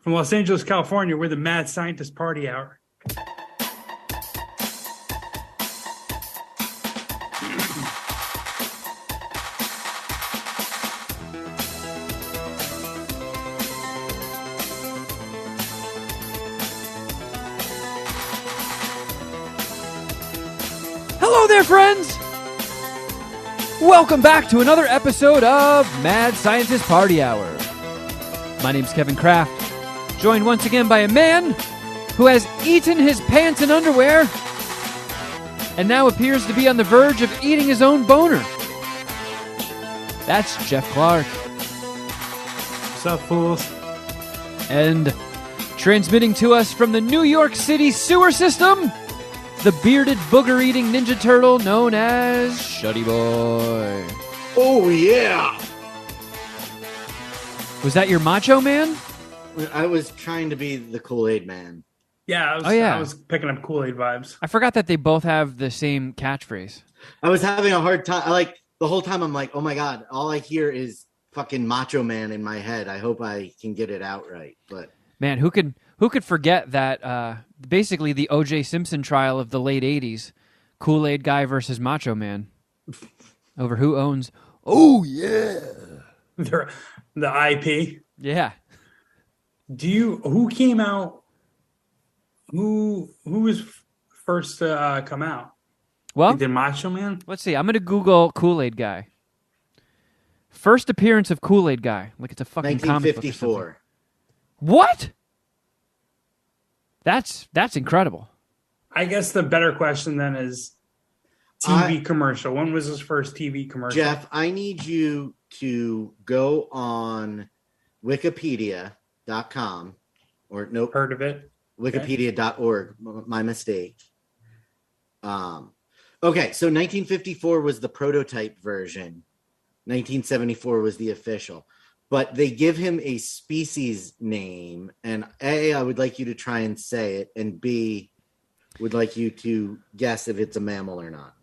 From Los Angeles, California, we're the Mad Scientist Party Hour. Hello there, friends! Welcome back to another episode of Mad Scientist Party Hour. My name's Kevin Kraft, joined once again by a man who has eaten his pants and underwear and now appears to be on the verge of eating his own boner. That's Jeff Clark. What's up, fools? And transmitting to us from the New York City sewer system, the bearded booger-eating Ninja Turtle known as Shuddy Boy. Oh, yeah! Was that your Macho Man? I was trying to be the Kool-Aid Man. Yeah, I was picking up Kool-Aid vibes. I forgot that they both have the same catchphrase. I was having a hard time. The whole time I'm like, oh my God, all I hear is fucking Macho Man in my head. I hope I can get it out right. But man, who could forget that basically the O.J. Simpson trial of the late 80s, Kool-Aid guy versus Macho Man, over who owns, oh yeah, the IP. Yeah. Who came out, who was first to come out? Well, did Macho Man? Let's see. I'm going to Google Kool-Aid guy. First appearance of Kool-Aid guy. Like it's a fucking comic book or something. 1954. What? That's incredible. I guess the better question then is TV commercial. When was his first TV commercial? Jeff, I need you to go on Wikipedia.com or nope. Heard of it? Wikipedia.org. My mistake. Okay, so 1954 was the prototype version. 1974 was the official. But they give him a species name, and A, I would like you to try and say it, and B, would like you to guess if it's a mammal or not.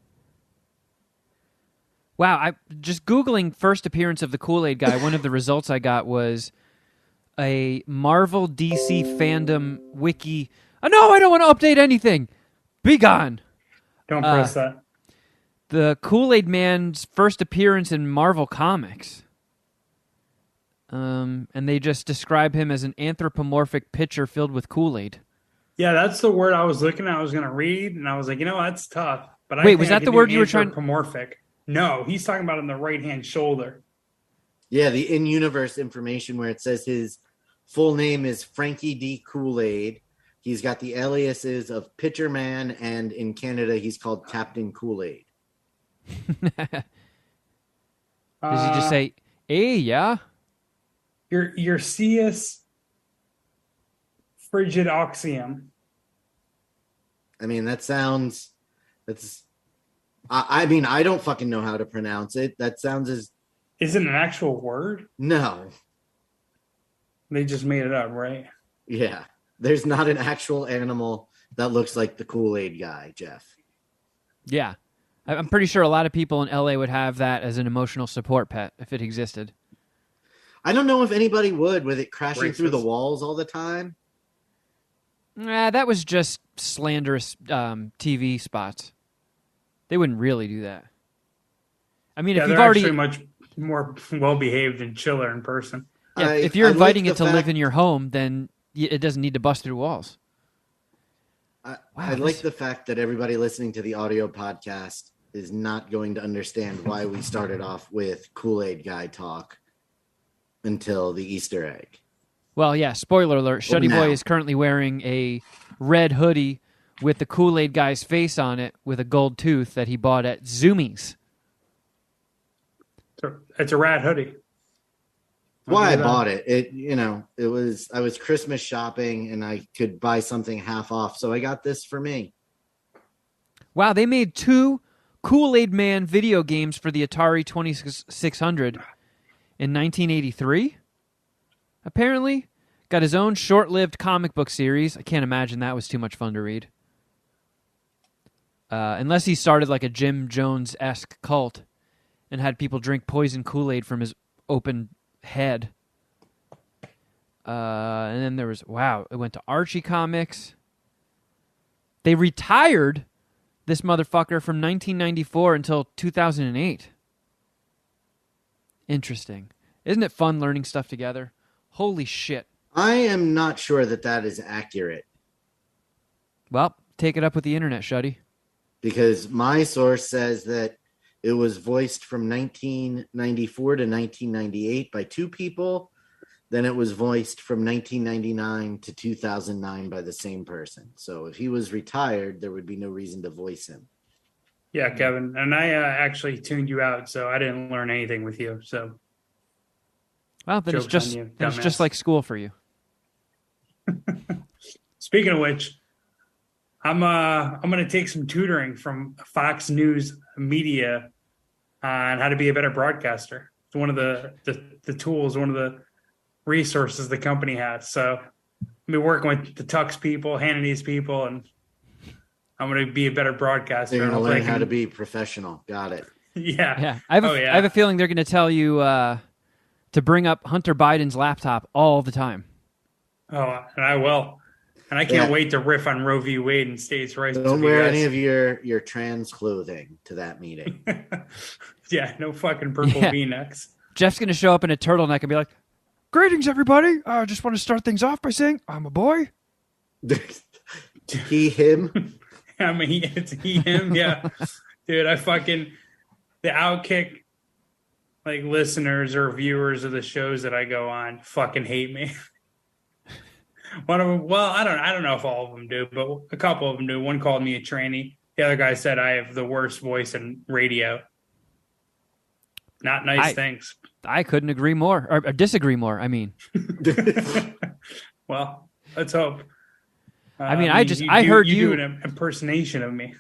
Wow, I just Googling first appearance of the Kool-Aid guy, one of the results I got was a Marvel DC fandom wiki. Oh, no, I don't want to update anything. Be gone. Don't press that. The Kool-Aid Man's first appearance in Marvel Comics. And they just describe him as an anthropomorphic pitcher filled with Kool-Aid. Yeah, that's the word I was looking at. I was going to read, and I was like, that's tough. But wait, was that the word you were trying? Anthropomorphic. No, he's talking about on the right-hand shoulder. Yeah, the in-universe information where it says his full name is Frankie D. Kool-Aid. He's got the aliases of Pitcher Man, and in Canada, he's called Captain Kool-Aid. Does he just say, hey, yeah? Urceus frigidoxium. I mean, I don't fucking know how to pronounce it. That sounds as... Is it an actual word? No. They just made it up, right? Yeah. There's not an actual animal that looks like the Kool-Aid guy, Jeff. Yeah. I'm pretty sure a lot of people in LA would have that as an emotional support pet if it existed. I don't know if anybody would with it crashing through the walls all the time. That was just slanderous TV spots. They wouldn't really do that. I mean, if you've already actually much more well-behaved and chiller in person. Yeah, if you're inviting it to live in your home, then it doesn't need to bust through walls. I like the fact that everybody listening to the audio podcast is not going to understand why we started off with Kool-Aid guy talk until the Easter egg. Well, yeah, spoiler alert. Shuddy Boy is currently wearing a red hoodie with the Kool-Aid guy's face on it with a gold tooth that he bought at Zoomies. It's a rad hoodie. Why I bought it. I was Christmas shopping and I could buy something half off, so I got this for me. Wow, they made 2 Kool-Aid Man video games for the Atari 2600 in 1983. Apparently, got his own short-lived comic book series. I can't imagine that was too much fun to read. Unless he started like a Jim Jones-esque cult and had people drink poison Kool-Aid from his open head. And then there was, it went to Archie Comics. They retired this motherfucker from 1994 until 2008. Interesting. Isn't it fun learning stuff together? Holy shit. I am not sure that is accurate. Well, take it up with the internet, Shuddy. Because my source says that it was voiced from 1994 to 1998 by two people. Then it was voiced from 1999 to 2009 by the same person. So if he was retired, there would be no reason to voice him. Yeah, Kevin. And I actually tuned you out, so I didn't learn anything with you. So, well, then it's just like school for you. Speaking of which, I'm going to take some tutoring from Fox News Media on how to be a better broadcaster. It's one of the tools, one of the resources the company has. So I'll be working with the Tux people, Hannity's people, and I'm going to be a better broadcaster. You're going to learn how to be professional. Got it. Yeah. I have a feeling they're going to tell you to bring up Hunter Biden's laptop all the time. Oh, and I will. And I can't wait to riff on Roe v. Wade and states' rights. Don't wear any of your trans clothing to that meeting. Yeah, no fucking purple V-necks. Jeff's going to show up in a turtleneck and be like, "Greetings, everybody. I just want to start things off by saying I'm a boy." He, him? I mean, it's he, him, yeah. Dude, the Outkick, like, listeners or viewers of the shows that I go on fucking hate me. One of them, well, I don't know if all of them do, but a couple of them do. One called me a tranny. The other guy said I have the worst voice in radio. Not nice things. I couldn't agree more, or disagree more, I mean. Well, let's hope. I heard you do an impersonation of me.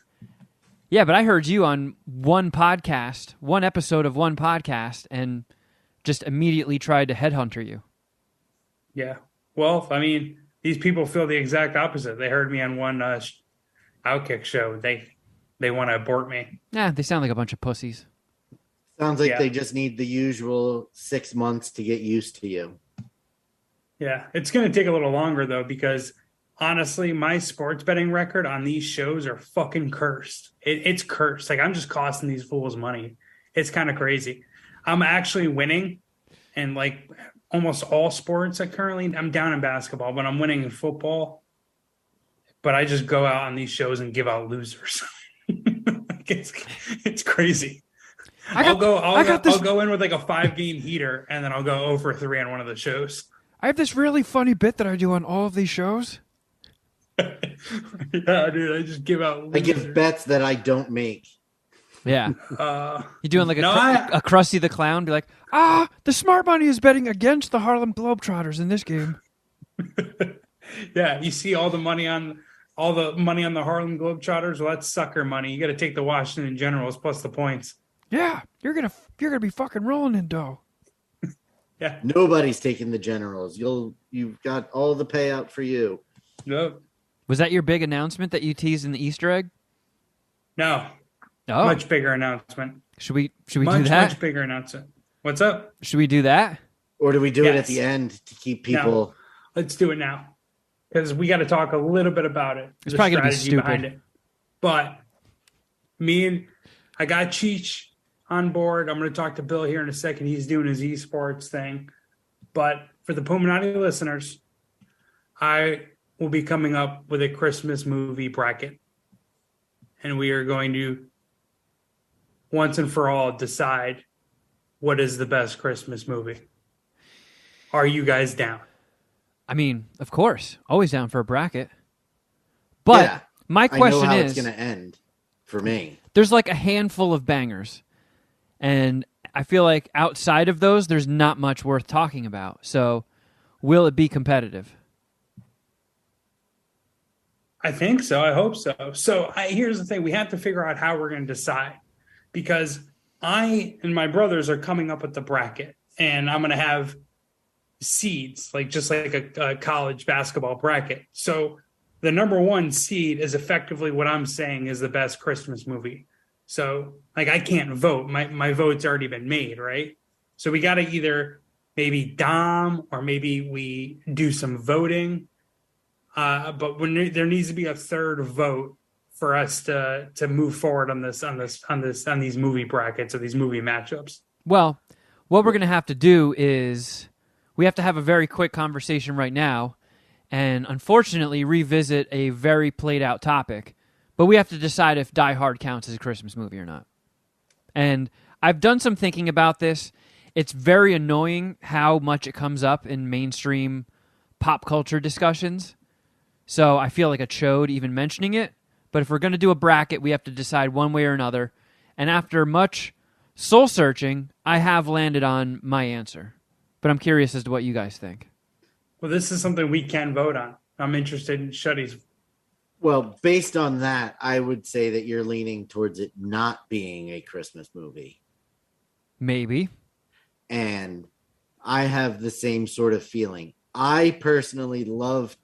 Yeah, but I heard you on one episode of one podcast, and just immediately tried to headhunter you. Yeah. Well, I mean, these people feel the exact opposite. They heard me on one Outkick show. They want to abort me. Yeah, they sound like a bunch of pussies. Sounds like they just need the usual 6 months to get used to you. Yeah, it's going to take a little longer, though, because honestly, my sports betting record on these shows are fucking cursed. It's cursed. Like, I'm just costing these fools money. It's kind of crazy. I'm actually winning in, like, almost all sports. I'm down in basketball, but I'm winning in football. But I just go out on these shows and give out losers. It's crazy. I'll go in with like a 5-game heater, and then I'll go 0 for 3 on one of the shows. I have this really funny bit that I do on all of these shows. Yeah, dude, I just give out losers. I give bets that I don't make. Yeah. You're doing like a Krusty the Clown, be like, the smart money is betting against the Harlem Globetrotters in this game. Yeah, you see all the money on the Harlem Globetrotters. Well, that's sucker money. You got to take the Washington Generals plus the points. Yeah, you're gonna be fucking rolling in dough. Yeah, nobody's taking the Generals. You've got all the payout for you. Nope. Was that your big announcement that you teased in the Easter egg? No. Oh. Much bigger announcement. Should we do that? Much bigger announcement. What's up? Should we do that? Or do we do it at the end to keep people? No. Let's do it now, because we got to talk a little bit about it. It's probably gonna be stupid. Behind it. But I got Cheech on board. I'm going to talk to Bill here in a second. He's doing his esports thing. But for the Puminati listeners, I will be coming up with a Christmas movie bracket. And we are going to, once and for all, decide what is the best Christmas movie. Are you guys down? I mean, of course. Always down for a bracket. But my question I know how is, it's going to end for me. There's like a handful of bangers. And I feel like outside of those, there's not much worth talking about. So will it be competitive? I think so. I hope so. So here's the thing. We have to figure out how we're going to decide, because I and my brothers are coming up with the bracket, and I'm going to have seeds, just like a college basketball bracket. So the number one seed is effectively what I'm saying is the best Christmas movie. So I can't vote. My vote's already been made, right? So we got to either maybe Dom, or maybe we do some voting. But there needs to be a third vote for us to move forward on these movie brackets or these movie matchups. Well, what we're going to have to do is we have to have a very quick conversation right now and unfortunately revisit a very played out topic. But we have to decide if Die Hard counts as a Christmas movie or not. And I've done some thinking about this. It's very annoying how much it comes up in mainstream pop culture discussions. So I feel like a chode even mentioning it. But if we're going to do a bracket, we have to decide one way or another. And after much soul searching, I have landed on my answer. But I'm curious as to what you guys think. Well, this is something we can vote on. I'm interested in Shuddy's. Well, based on that, I would say that you're leaning towards it not being a Christmas movie. Maybe. And I have the same sort of feeling. I personally love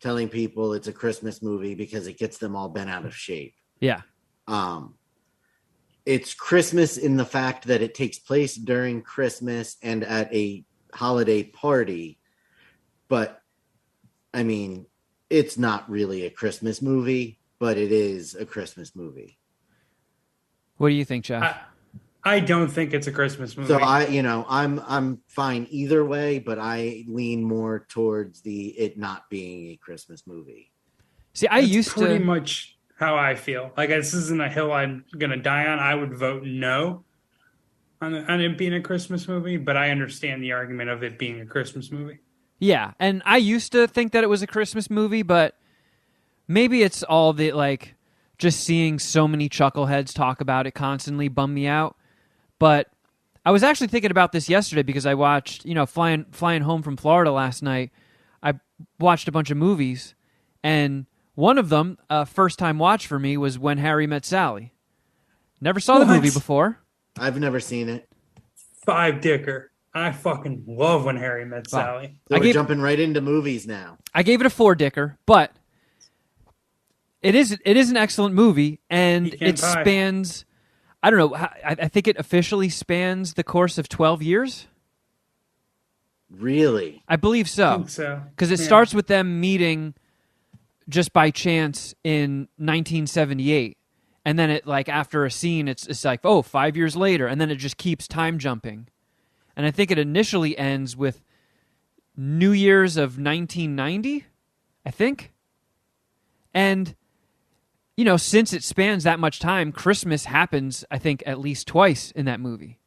telling people it's a Christmas movie because it gets them all bent out of shape. Yeah. It's Christmas in the fact that it takes place during Christmas and at a holiday party. But, I mean, it's not really a Christmas movie, but it is a Christmas movie. What do you think, Jeff? I don't think it's a Christmas movie. So I'm fine either way, but I lean more towards it not being a Christmas movie. See, That's pretty much how I feel. Like, this isn't a hill I'm going to die on. I would vote no on it being a Christmas movie, but I understand the argument of it being a Christmas movie. Yeah, and I used to think that it was a Christmas movie, but maybe it's all the, like, just seeing so many chuckleheads talk about it constantly bummed me out. But I was actually thinking about this yesterday because I watched, flying home from Florida last night, I watched a bunch of movies, and one of them, first time watch for me, was When Harry Met Sally. Never saw the movie before. I've never seen it. Five dicker. I fucking love When Harry Met Sally. So we're jumping right into movies now. I gave it a 4 dicker, but it is an excellent movie, and it spans, I don't know, I think it officially spans the course of 12 years. Really? I believe so. I think so. Because it starts with them meeting just by chance in 1978. And then it, like, after a scene, it's like, 5 years later. And then it just keeps time jumping. And I think it initially ends with New Year's of 1990, I think. And, since it spans that much time, Christmas happens, I think, at least twice in that movie.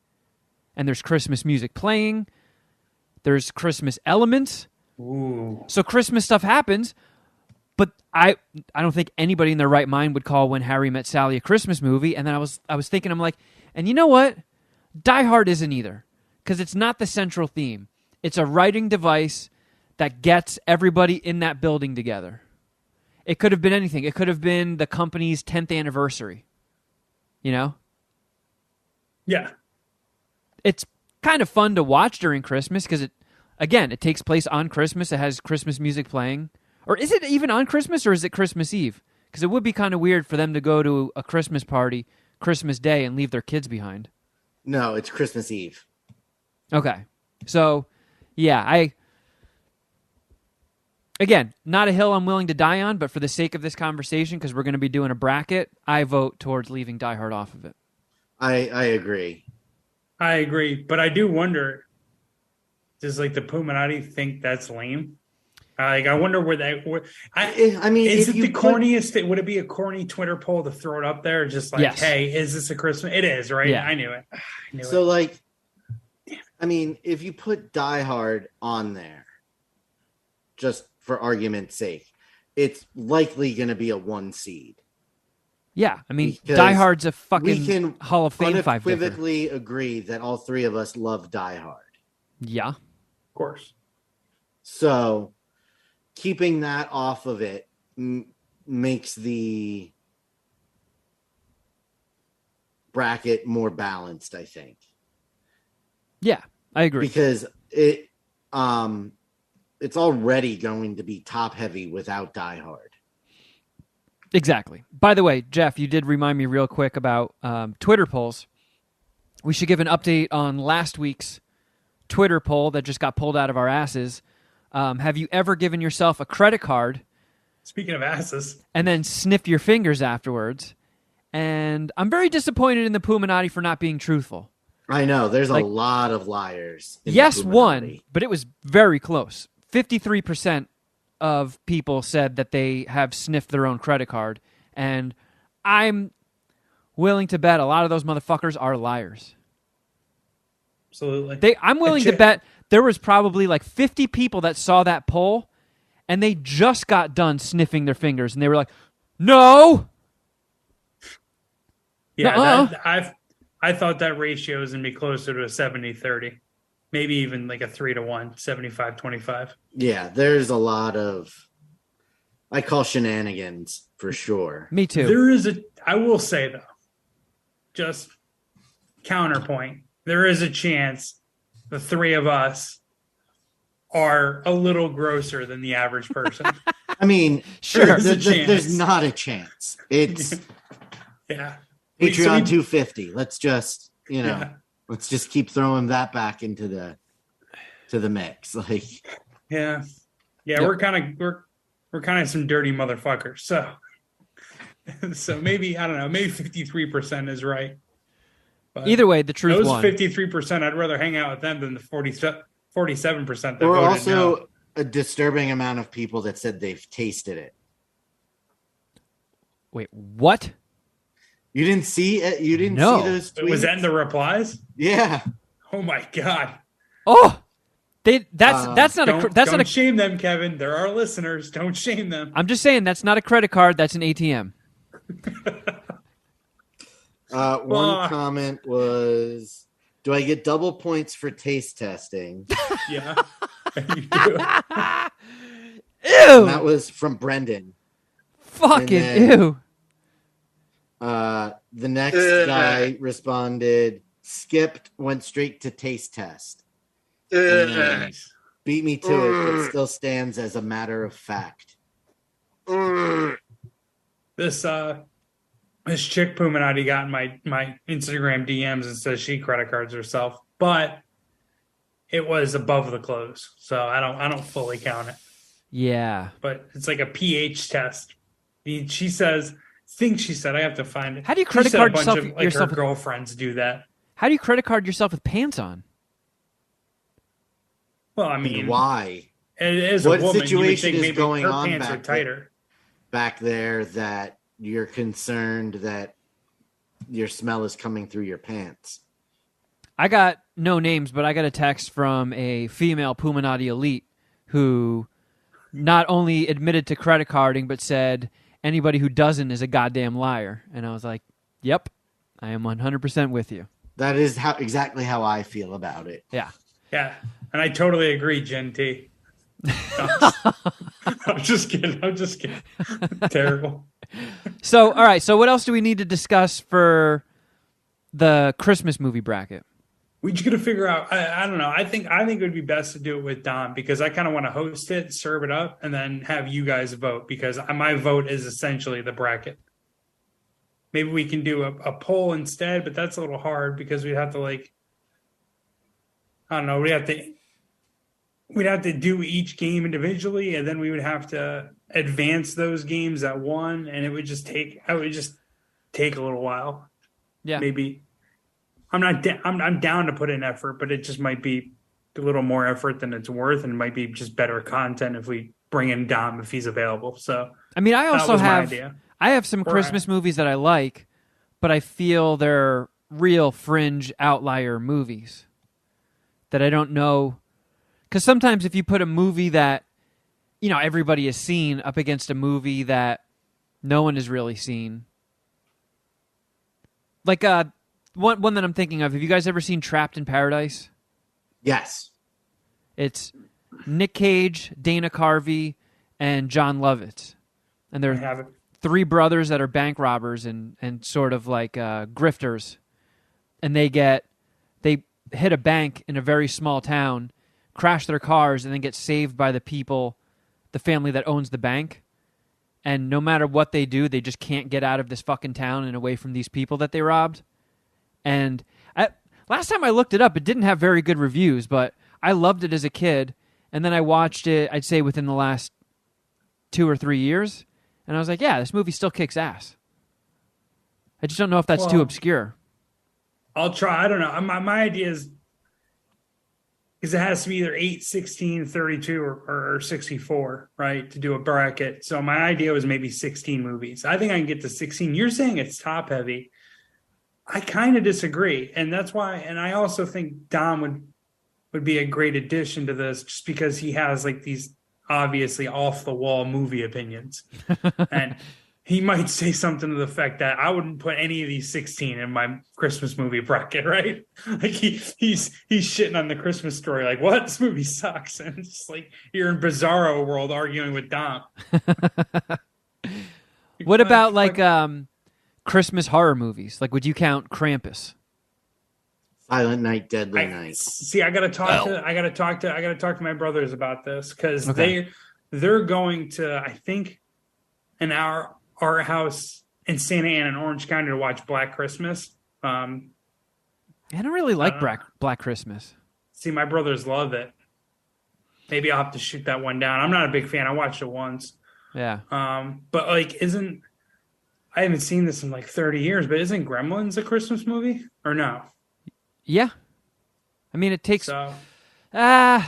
And there's Christmas music playing. There's Christmas elements. Ooh. So Christmas stuff happens. But I don't think anybody in their right mind would call When Harry Met Sally a Christmas movie. And then I was thinking, I'm like, and you know what? Die Hard isn't either. Because it's not the central theme. It's a writing device that gets everybody in that building together. It could have been anything. It could have been the company's 10th anniversary. Yeah. It's kind of fun to watch during Christmas because it takes place on Christmas. It has Christmas music playing. Or is it even on Christmas or is it Christmas Eve? Because it would be kind of weird for them to go to a Christmas party Christmas Day and leave their kids behind. No, it's Christmas Eve. Okay. So, yeah, again, not a hill I'm willing to die on, but for the sake of this conversation, because we're going to be doing a bracket, I vote towards leaving Die Hard off of it. I agree. I agree, but I do wonder, does, like, the Puminati think that's lame? I wonder where I mean, is it the corniest? Would it be a corny Twitter poll to throw it up there? Just like, yes. Hey, is this a Christmas? It is, right? Yeah. I knew it. So, like, I mean, if you put Die Hard on there, just for argument's sake, it's likely going to be a 1 seed. Yeah, I mean, Die Hard's a fucking Hall of Fame 5 dicker. We can unequivocally agree that all three of us love Die Hard. Yeah. Of course. So, keeping that off of it makes the bracket more balanced, I think. Yeah, I agree. Because it's already going to be top heavy without Die Hard. Exactly. By the way, Jeff, you did remind me real quick about Twitter polls. We should give an update on last week's Twitter poll that just got pulled out of our asses. Have you ever given yourself a credit card? Speaking of asses. And then sniffed your fingers afterwards? And I'm very disappointed in the Puminati for not being truthful. I know. There's a lot of liars. Yes, one, but it was very close. 53% of people said that they have sniffed their own credit card. And I'm willing to bet a lot of those motherfuckers are liars. Absolutely. I'm willing to bet there was probably like 50 people that saw that poll, and they just got done sniffing their fingers, and they were like, no! Yeah, I thought that ratio was going to be closer to a 70-30. Maybe even like a 3-1, 75-25. Yeah, there's a lot of, I call shenanigans for sure. Me too. I will say though, just counterpoint, there is a chance the three of us are a little grosser than the average person. I mean, sure, there's not a chance. It's yeah. Patreon 250. Let's just, let's just keep throwing that back into the mix. Like, yeah. Yep. We're kind of some dirty motherfuckers. So maybe, I don't know, maybe 53% is right. But either way, the truth those won. 53%, I'd rather hang out with them than the 47% that there were voted also no. a disturbing amount of people that said they've tasted it. Wait, what? You didn't see it? You didn't No. see those tweets? Was that in the replies? Yeah. Oh my God. Oh, that's not a that's don't not a shame them, Kevin. They're our listeners. Don't shame them. I'm just saying that's not a credit card. That's an ATM. One comment was, do I get double points for taste testing? Yeah. You do. Ew. And that was from Brendan. Fucking then- ew. The next guy responded, skipped, went straight to taste test. And then beat me to it. It still stands as a matter of fact. This chick Puminati got in my Instagram DMs and says she credit cards herself, but it was above the close, so I don't fully count it. Yeah, But it's like a pH test. She says, I have to find it. How do you She credit said card a bunch yourself- of, like, yourself her with- girlfriends do that. how do you credit card yourself with pants on? Well, I And mean, why? as What a woman, you would situation think is maybe going her on pants are back tighter. Back there that you're concerned that your smell is coming through your pants. I got no names, but I got a text from a female Puminati elite who not only admitted to credit carding, but said anybody who doesn't is a goddamn liar. And I was like, yep, I am 100% with you. That is exactly how I feel about it. Yeah. Yeah, and I totally agree, Jen T. I'm just kidding. Terrible. So, all right. So what else do we need to discuss for the Christmas movie bracket? We just got to figure out. I don't know. I think it would be best to do it with Dom because I kind of want to host it, serve it up, and then have you guys vote because my vote is essentially the bracket. Maybe we can do a poll instead, but that's a little hard because we'd have to I don't know. We'd have to do each game individually, and then we would have to advance those games at one, and it would just take a little while. Yeah. Maybe. I'm down to put in effort, but it just might be a little more effort than it's worth, and it might be just better content if we bring in Dom if he's available. So I mean, I also was my have idea. I have some Christmas movies that I like, but I feel they're real fringe outlier movies that I don't know. Because sometimes if you put a movie that everybody has seen up against a movie that no one has really seen, like one that I'm thinking of. Have you guys ever seen Trapped in Paradise? Yes. It's Nick Cage, Dana Carvey, and John Lovitz, and I they're have it. three brothers that are bank robbers and sort of like grifters, and they hit a bank in a very small town, crash their cars, and then get saved by the family that owns the bank. And no matter what they do, they just can't get out of this fucking town and away from these people that they robbed. And last time I looked it up, it didn't have very good reviews, but I loved it as a kid, and then I watched it, I'd say, within the last 2 or 3 years, and I was like, yeah, this movie still kicks ass. I just don't know if that's too obscure. I'll try. I don't know. My idea is because it has to be either 8, 16, 32, or 64, right, to do a bracket. So my idea was maybe 16 movies. I think I can get to 16. You're saying it's top heavy. I kind of disagree. And that's why, and I also think Dom would be a great addition to this just because he has like these obviously off the wall movie opinions. And he might say something to the effect that I wouldn't put any of these 16 in my Christmas movie bracket, right? Like he's shitting on the Christmas Story, like, what? This movie sucks. And it's just like you're in Bizarro world arguing with Dom. What about like Christmas horror movies? Like, would you count Krampus? Silent Night, Deadly Night. See, I gotta talk to my brothers about this because they're going to, I think, in our house in Santa Ana in Orange County to watch Black Christmas. I don't really like Black Christmas. See, my brothers love it. Maybe I'll have to shoot that one down. I'm not a big fan. I watched it once. Yeah. But like, I haven't seen this in like 30 years, but isn't Gremlins a Christmas movie or no? Yeah. I mean, it takes... Again,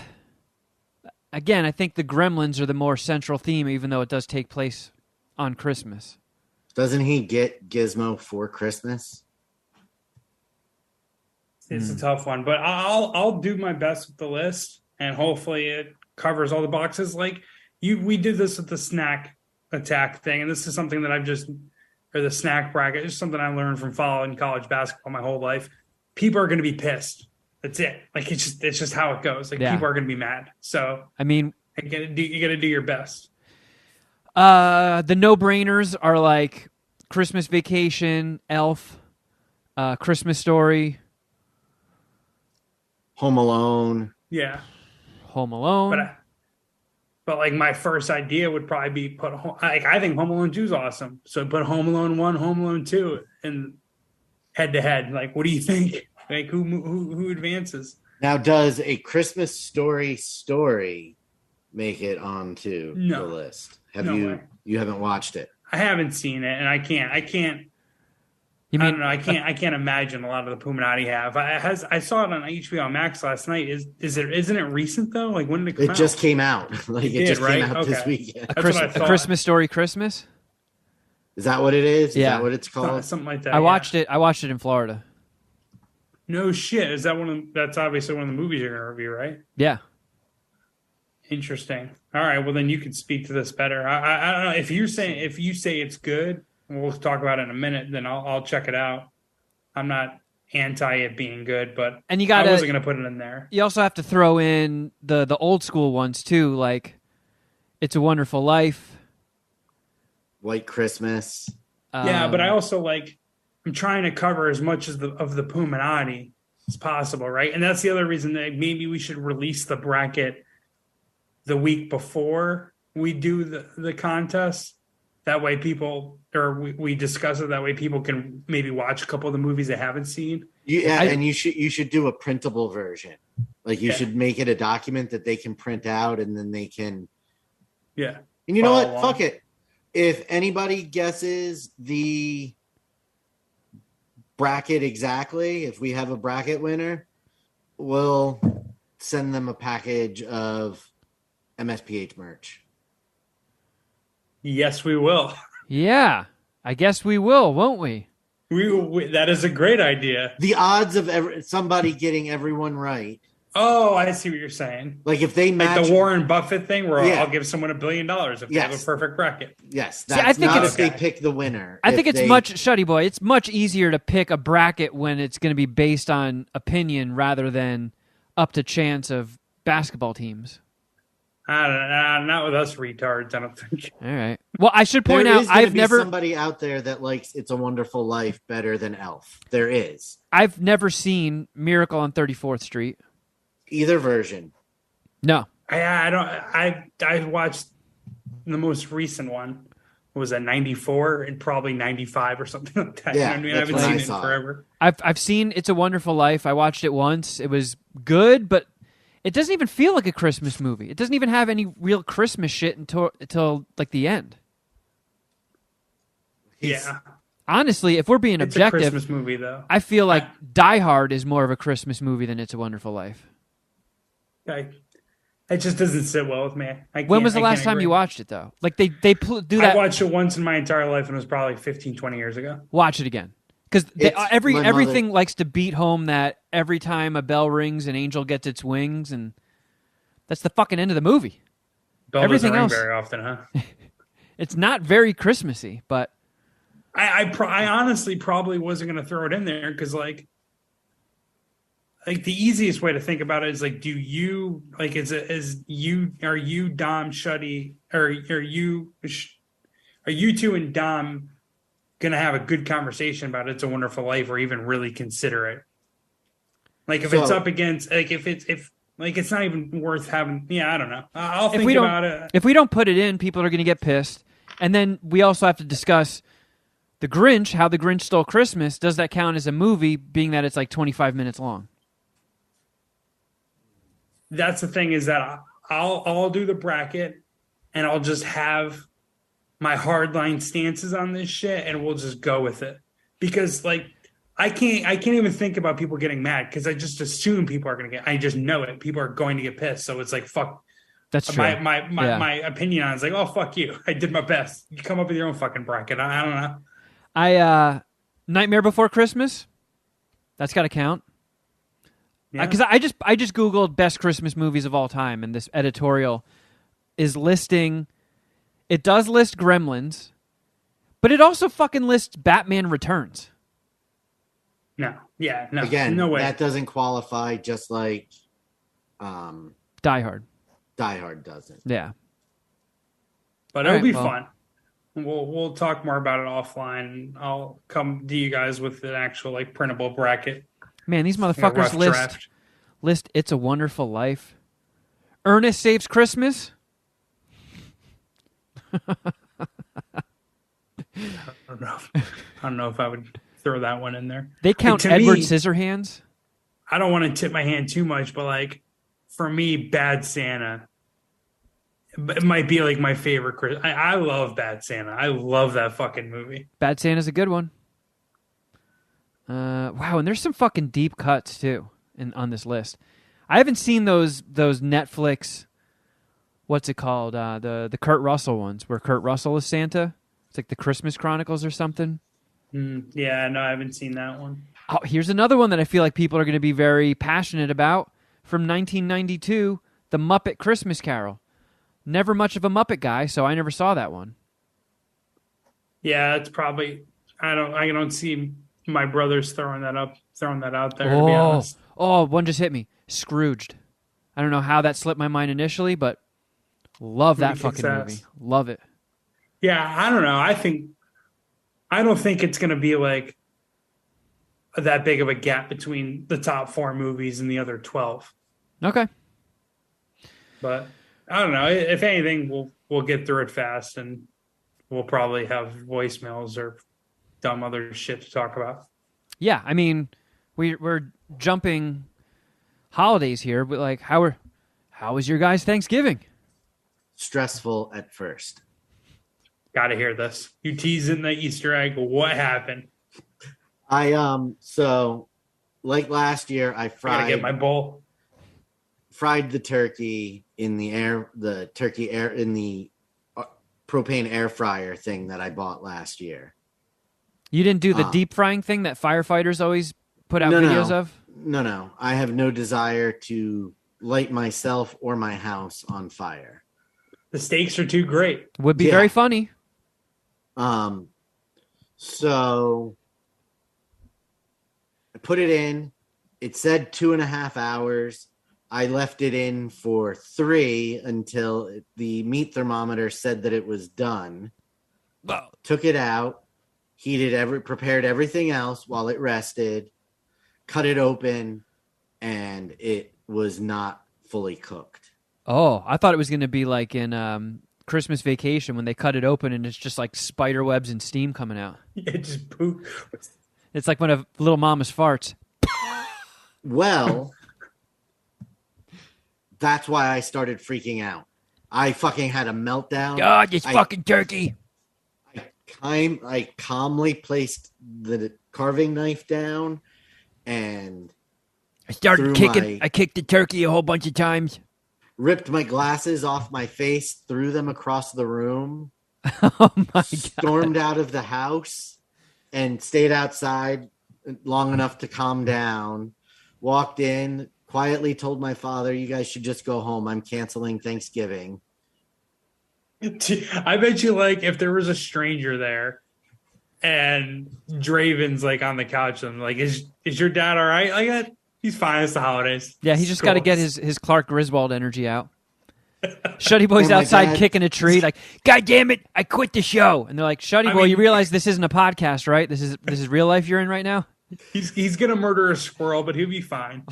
I think the Gremlins are the more central theme, even though it does take place on Christmas. Doesn't he get Gizmo for Christmas? It's a tough one, but I'll do my best with the list, and hopefully it covers all the boxes. Like we did this with the snack attack thing, and this is something that the snack bracket. It's something I learned from following college basketball my whole life. People are going to be pissed. That's it. Like it's just how it goes. Like people are going to be mad. So I mean, you got to do your best. The no-brainers are like Christmas Vacation, Elf, Christmas Story, Home Alone. Yeah, Home Alone. But like my first idea would probably be I think Home Alone 2 is awesome. So put Home Alone 1, Home Alone 2 in head to head. Like, what do you think? Like who advances? Now, does A Christmas Story make it onto the list? You haven't watched it? I haven't seen it, and I can't. I don't know. I can't imagine a lot of the Puminati have. I saw it on HBO Max last night. Isn't it recent though? Like when did it come out? It just came out. It just came out this weekend. A Christmas Story Christmas? Is that what it is? Yeah. Is that what it's called? Something like that. I watched it in Florida. No shit. Is that that's obviously one of the movies you're gonna review, right? Yeah. Interesting. All right. Well, then you can speak to this better. I don't know if you say it's good. We'll talk about it in a minute. Then I'll check it out. I'm not anti it being good, but I wasn't going to put it in there. You also have to throw in the old school ones too, like It's a Wonderful Life, White Christmas. Yeah, but I also I'm trying to cover as much of the Puminati as possible, right? And that's the other reason that maybe we should release the bracket the week before we do the contest. That way we discuss it. That way people can maybe watch a couple of the movies they haven't seen. And you should do a printable version. Like you should make it a document that they can print out and then they can. Yeah. And you know what? Fuck it. If anybody guesses the bracket exactly, if we have a bracket winner, we'll send them a package of MSPH merch. Yes, we will. Yeah, I guess we will, won't we? We that is a great idea. The odds of somebody getting everyone right. Oh, I see what you're saying. Like if they match like the Warren Buffett thing, where I'll give someone $1 billion if they have a perfect bracket. Yes, that's not if they pick the winner. I think it's Shuddy Boy. It's much easier to pick a bracket when it's going to be based on opinion rather than up to chance of basketball teams. I don't know, not with us retards, I don't think. All right. Well, I should point out I've never somebody out there that likes It's a Wonderful Life better than Elf. There is. I've never seen Miracle on 34th Street. Either version. No. I watched the most recent one. Was that 94 and probably 95 or something like that. Yeah, you know what I mean? I haven't seen it in forever. I've seen It's a Wonderful Life. I watched it once. It was good, but It doesn't even feel like a Christmas movie. It doesn't even have any real Christmas shit until like the end. Yeah, Honestly, if we're being it's objective, a Christmas movie though. I feel like Die Hard is more of a Christmas movie than It's a Wonderful Life. It just doesn't sit well with me. When was the last time you watched it, though? Like, do that. I watched it once in my entire life, and it was probably 15, 20 years ago. Watch it again. Because everything likes to beat home that every time a bell rings, an angel gets its wings, and that's the fucking end of the movie. Bell Everything doesn't ring else, very often, huh? It's not very Christmassy, but I honestly probably wasn't going to throw it in there because, like the easiest way to think about it is like, do you like are you Dom Shuddy or are you two and Dom gonna have a good conversation about It's a Wonderful Life or even really consider it? Like if it's up against like if it's not even worth having. Yeah, I don't know. I'll think about it. If we don't put it in, people are going to get pissed, and then we also have to discuss The Grinch, How the Grinch Stole Christmas. Does that count as a movie, being that it's like 25 minutes long? That's the thing is that I'll do the bracket and I'll just have my hardline stances on this shit and we'll just go with it because like I can't even think about people getting mad because I just assume people are going to I just know it. People are going to get pissed. So it's like, fuck. That's true. My opinion on it's like, oh, fuck you. I did my best. You come up with your own fucking bracket. I don't know. Nightmare Before Christmas. That's got to count. Because I just Googled best Christmas movies of all time, and this editorial is listing. It does list Gremlins, but it also fucking lists Batman Returns. No, Again, no way. That doesn't qualify. Just like Die Hard. Die Hard doesn't. Yeah, but it'll be fun. We'll talk more about it offline. I'll come to you guys with an actual like printable bracket. Man, these motherfuckers list It's a Wonderful Life. Ernest Saves Christmas. I don't know if I would throw that one in there. They count Edward Scissorhands. I don't want to tip my hand too much, but like for me, Bad Santa, it might be like my favorite Christmas. I love Bad Santa. I love that fucking movie. Bad Santa's a good one. Wow, and there's some fucking deep cuts too on this list. I haven't seen those Netflix. What's it called? The Kurt Russell ones, where Kurt Russell is Santa. It's like the Christmas Chronicles or something. Yeah, no, I haven't seen that one. Oh, here's another one that I feel like people are going to be very passionate about from 1992, The Muppet Christmas Carol. Never much of a Muppet guy, so I never saw that one. Yeah, it's probably I don't see my brothers throwing that out there, to be honest. Oh, one just hit me. Scrooged. I don't know how that slipped my mind initially, but love that fucking movie. Love it. Yeah, I don't know. I don't think it's going to be like that big of a gap between the top 4 movies and the other 12. Okay. But I don't know. If anything, we'll get through it fast and we'll probably have voicemails or dumb other shit to talk about. Yeah, I mean, we're jumping holidays here, but like, how was your guys' Thanksgiving? Stressful at first. Gotta hear this. You teasing the Easter egg. What happened? So like last year, I gotta get my bowl. Fried the turkey in the propane air fryer thing that I bought last year. You didn't do the deep frying thing that firefighters always put out videos of? No. I have no desire to light myself or my house on fire. The stakes are too great. Would be very funny. So I put it in. It said 2.5 hours. I left it in for 3 until the meat thermometer said that it was done. Oh. Took it out, prepared everything else while it rested, cut it open, and it was not fully cooked. Oh, I thought it was going to be like in Christmas Vacation when they cut it open and it's just like spider webs and steam coming out. It just poop. It's like one of Little Mama's farts. Well, That's why I started freaking out. I fucking had a meltdown. God, this fucking turkey. I calmly placed the carving knife down and I started kicking. I kicked the turkey a whole bunch of times. Ripped my glasses off my face, threw them across the room. Oh my God. Stormed out of the house and stayed outside long enough to calm down. Walked in, quietly told my father, "You guys should just go home. I'm canceling Thanksgiving." I bet you, like, if there was a stranger there and Draven's like on the couch, I'm like, is your dad all right? Like, he's fine. It's the holidays. Yeah, he just got to get his Clark Griswold energy out. Shuddy Boy's outside kicking a tree, like, God damn it, I quit the show. And they're like, Shuddy Boy, you realize this isn't a podcast, right? This is real life you're in right now? He's gonna murder a squirrel, but he'll be fine.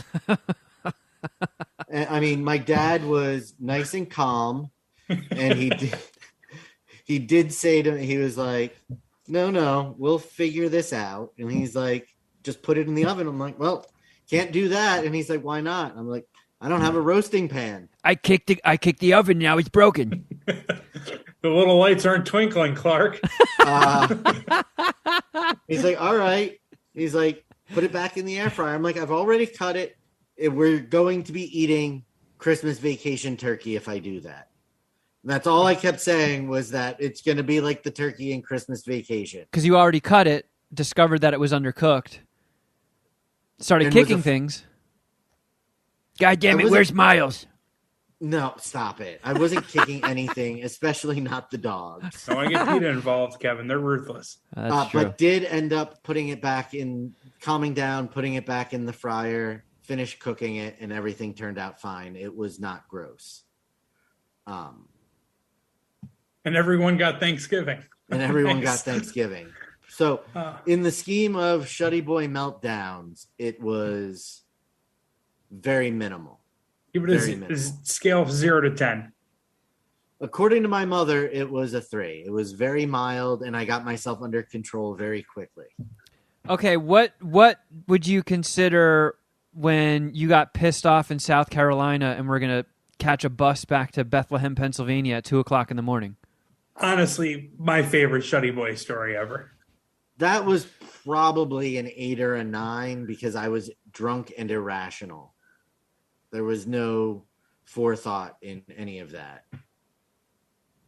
I mean, my dad was nice and calm, and he did say to me, he was like, no, we'll figure this out. And he's like, just put it in the oven. I'm like, well, can't do that. And he's like, why not? I'm like, I don't have a roasting pan. I kicked the oven, now it's broken. The little lights aren't twinkling, Clark. He's like, all right. He's like, put it back in the air fryer. I'm like, I've already cut it. We're going to be eating Christmas Vacation turkey if I do that. And that's all I kept saying was that it's going to be like the turkey in Christmas Vacation. Because you already cut it, discovered that it was undercooked, started kicking things. God damn it, where's Miles? No, stop it. I wasn't kicking anything, especially not the dogs. Don't want to get PETA involved, Kevin. They're ruthless. That's true. But did end up putting it back in, calming down, putting it back in the fryer, finished cooking it, and everything turned out fine. It was not gross. And everyone got Thanksgiving. So in the scheme of Shuddy Boy meltdowns, it was very minimal. Give it a scale of 0 to 10. According to my mother, it was a 3. It was very mild, and I got myself under control very quickly. Okay, what would you consider when you got pissed off in South Carolina and we're going to catch a bus back to Bethlehem, Pennsylvania at 2:00 in the morning? Honestly, my favorite Shuddy Boy story ever. That was probably an 8 or a 9 because I was drunk and irrational. There was no forethought in any of that.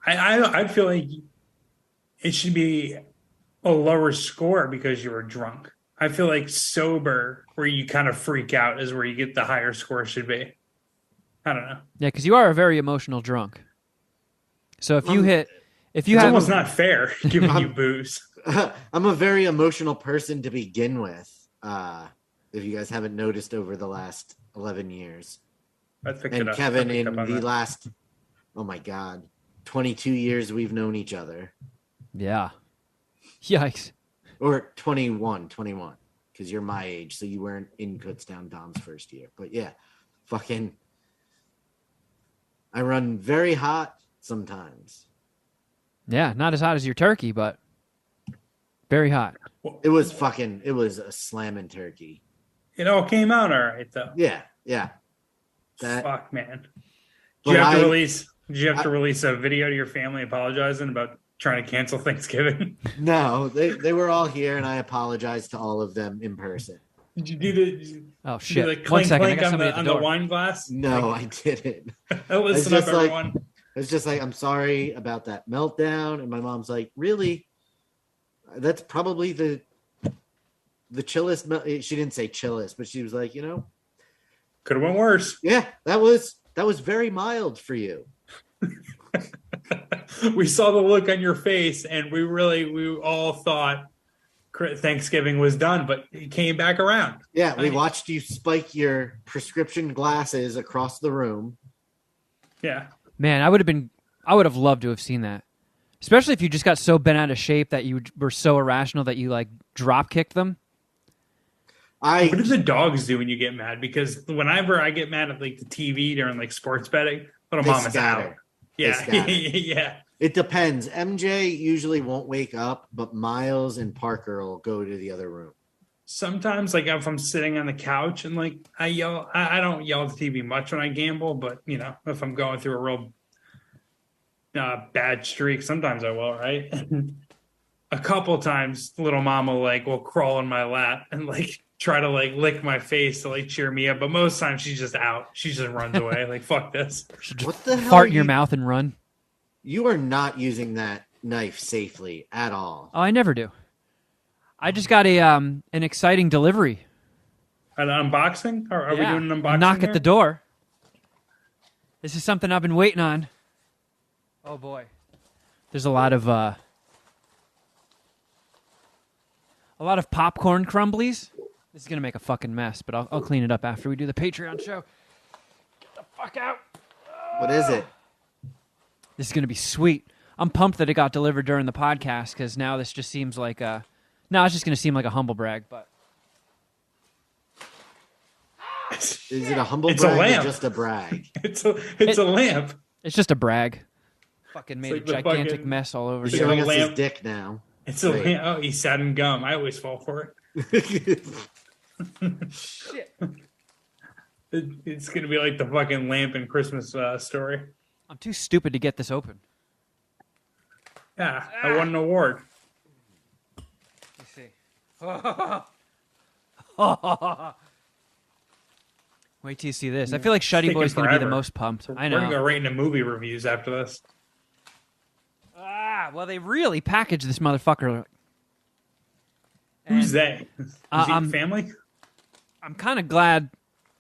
I feel like it should be a lower score because you were drunk. I feel like sober, where you kind of freak out, is where you get the higher score should be. I don't know. Yeah, because you are a very emotional drunk. So if you have, it's almost not fair giving you booze. I'm a very emotional person to begin with. If you guys haven't noticed over the last 11 years. And Kevin, in the last, oh my God, 22 years we've known each other. Yeah. Yikes. Or 21, because you're my age, so you weren't in Kutztown Dom's first year. But yeah, fucking, I run very hot sometimes. Yeah, not as hot as your turkey, but very hot. It was a slamming turkey. It all came out all right, though. Yeah. Fuck, man. Did you have to release a video to your family apologizing about trying to cancel Thanksgiving? No, they were all here, and I apologized to all of them in person. Did you do oh shit! The clink, clink on the wine glass? No, I didn't. Listen up, everyone. It's just like, I'm sorry about that meltdown, and my mom's like, really? That's probably the chillest. She didn't say chillest, but she was like, could have went worse. Yeah, that was very mild for you. We saw the look on your face, and we all thought Thanksgiving was done, but it came back around. Yeah, we watched you spike your prescription glasses across the room. Yeah. Man, I would have loved to have seen that. Especially if you just got so bent out of shape that you were so irrational that you like drop kicked them. What do the dogs do when you get mad? Because whenever I get mad at like the TV during like sports betting, little mom is out. Yeah. Yeah. It depends. MJ usually won't wake up, but Miles and Parker will go to the other room. Sometimes, like if I'm sitting on the couch and like I yell, I don't yell at the TV much when I gamble, but if I'm going through a real bad streak, sometimes I will, right? A couple times, little mama like will crawl in my lap and like try to like lick my face to like cheer me up, but most times she's just out. She just runs away. Like fuck this. Should just What the hell fart are in your you- mouth and run. You are not using that knife safely at all. Oh, I never do. I just got an exciting delivery. An unboxing? Are we doing an unboxing? A knock there? at the door. This is something I've been waiting on. Oh boy, there's a lot of popcorn crumblies. This is gonna make a fucking mess, but I'll clean it up after we do the Patreon show. Get the fuck out. What is it? This is gonna be sweet. I'm pumped that it got delivered during the podcast because now this just seems like it's just gonna seem like a humble brag, but. Is it a humble It's a brag lamp. or just a brag? It's a lamp. It's just a brag. Fucking made like a the gigantic fucking- mess all over He's It's here. like showing a us his lamp. dick now. It's a Great. lamp. Oh, he sat in gum. I always fall for Shit. it. It's gonna be like the fucking lamp in Christmas Story. I'm too stupid to get this open. Yeah, I won an award. Let's see. Wait till you see this. I feel like Shuddy taking Boy's going to be the forever. most pumped. I We're gonna know. go right into movie reviews after this. Well, they really packaged this motherfucker. Who's And they? Is he family? I'm kind of glad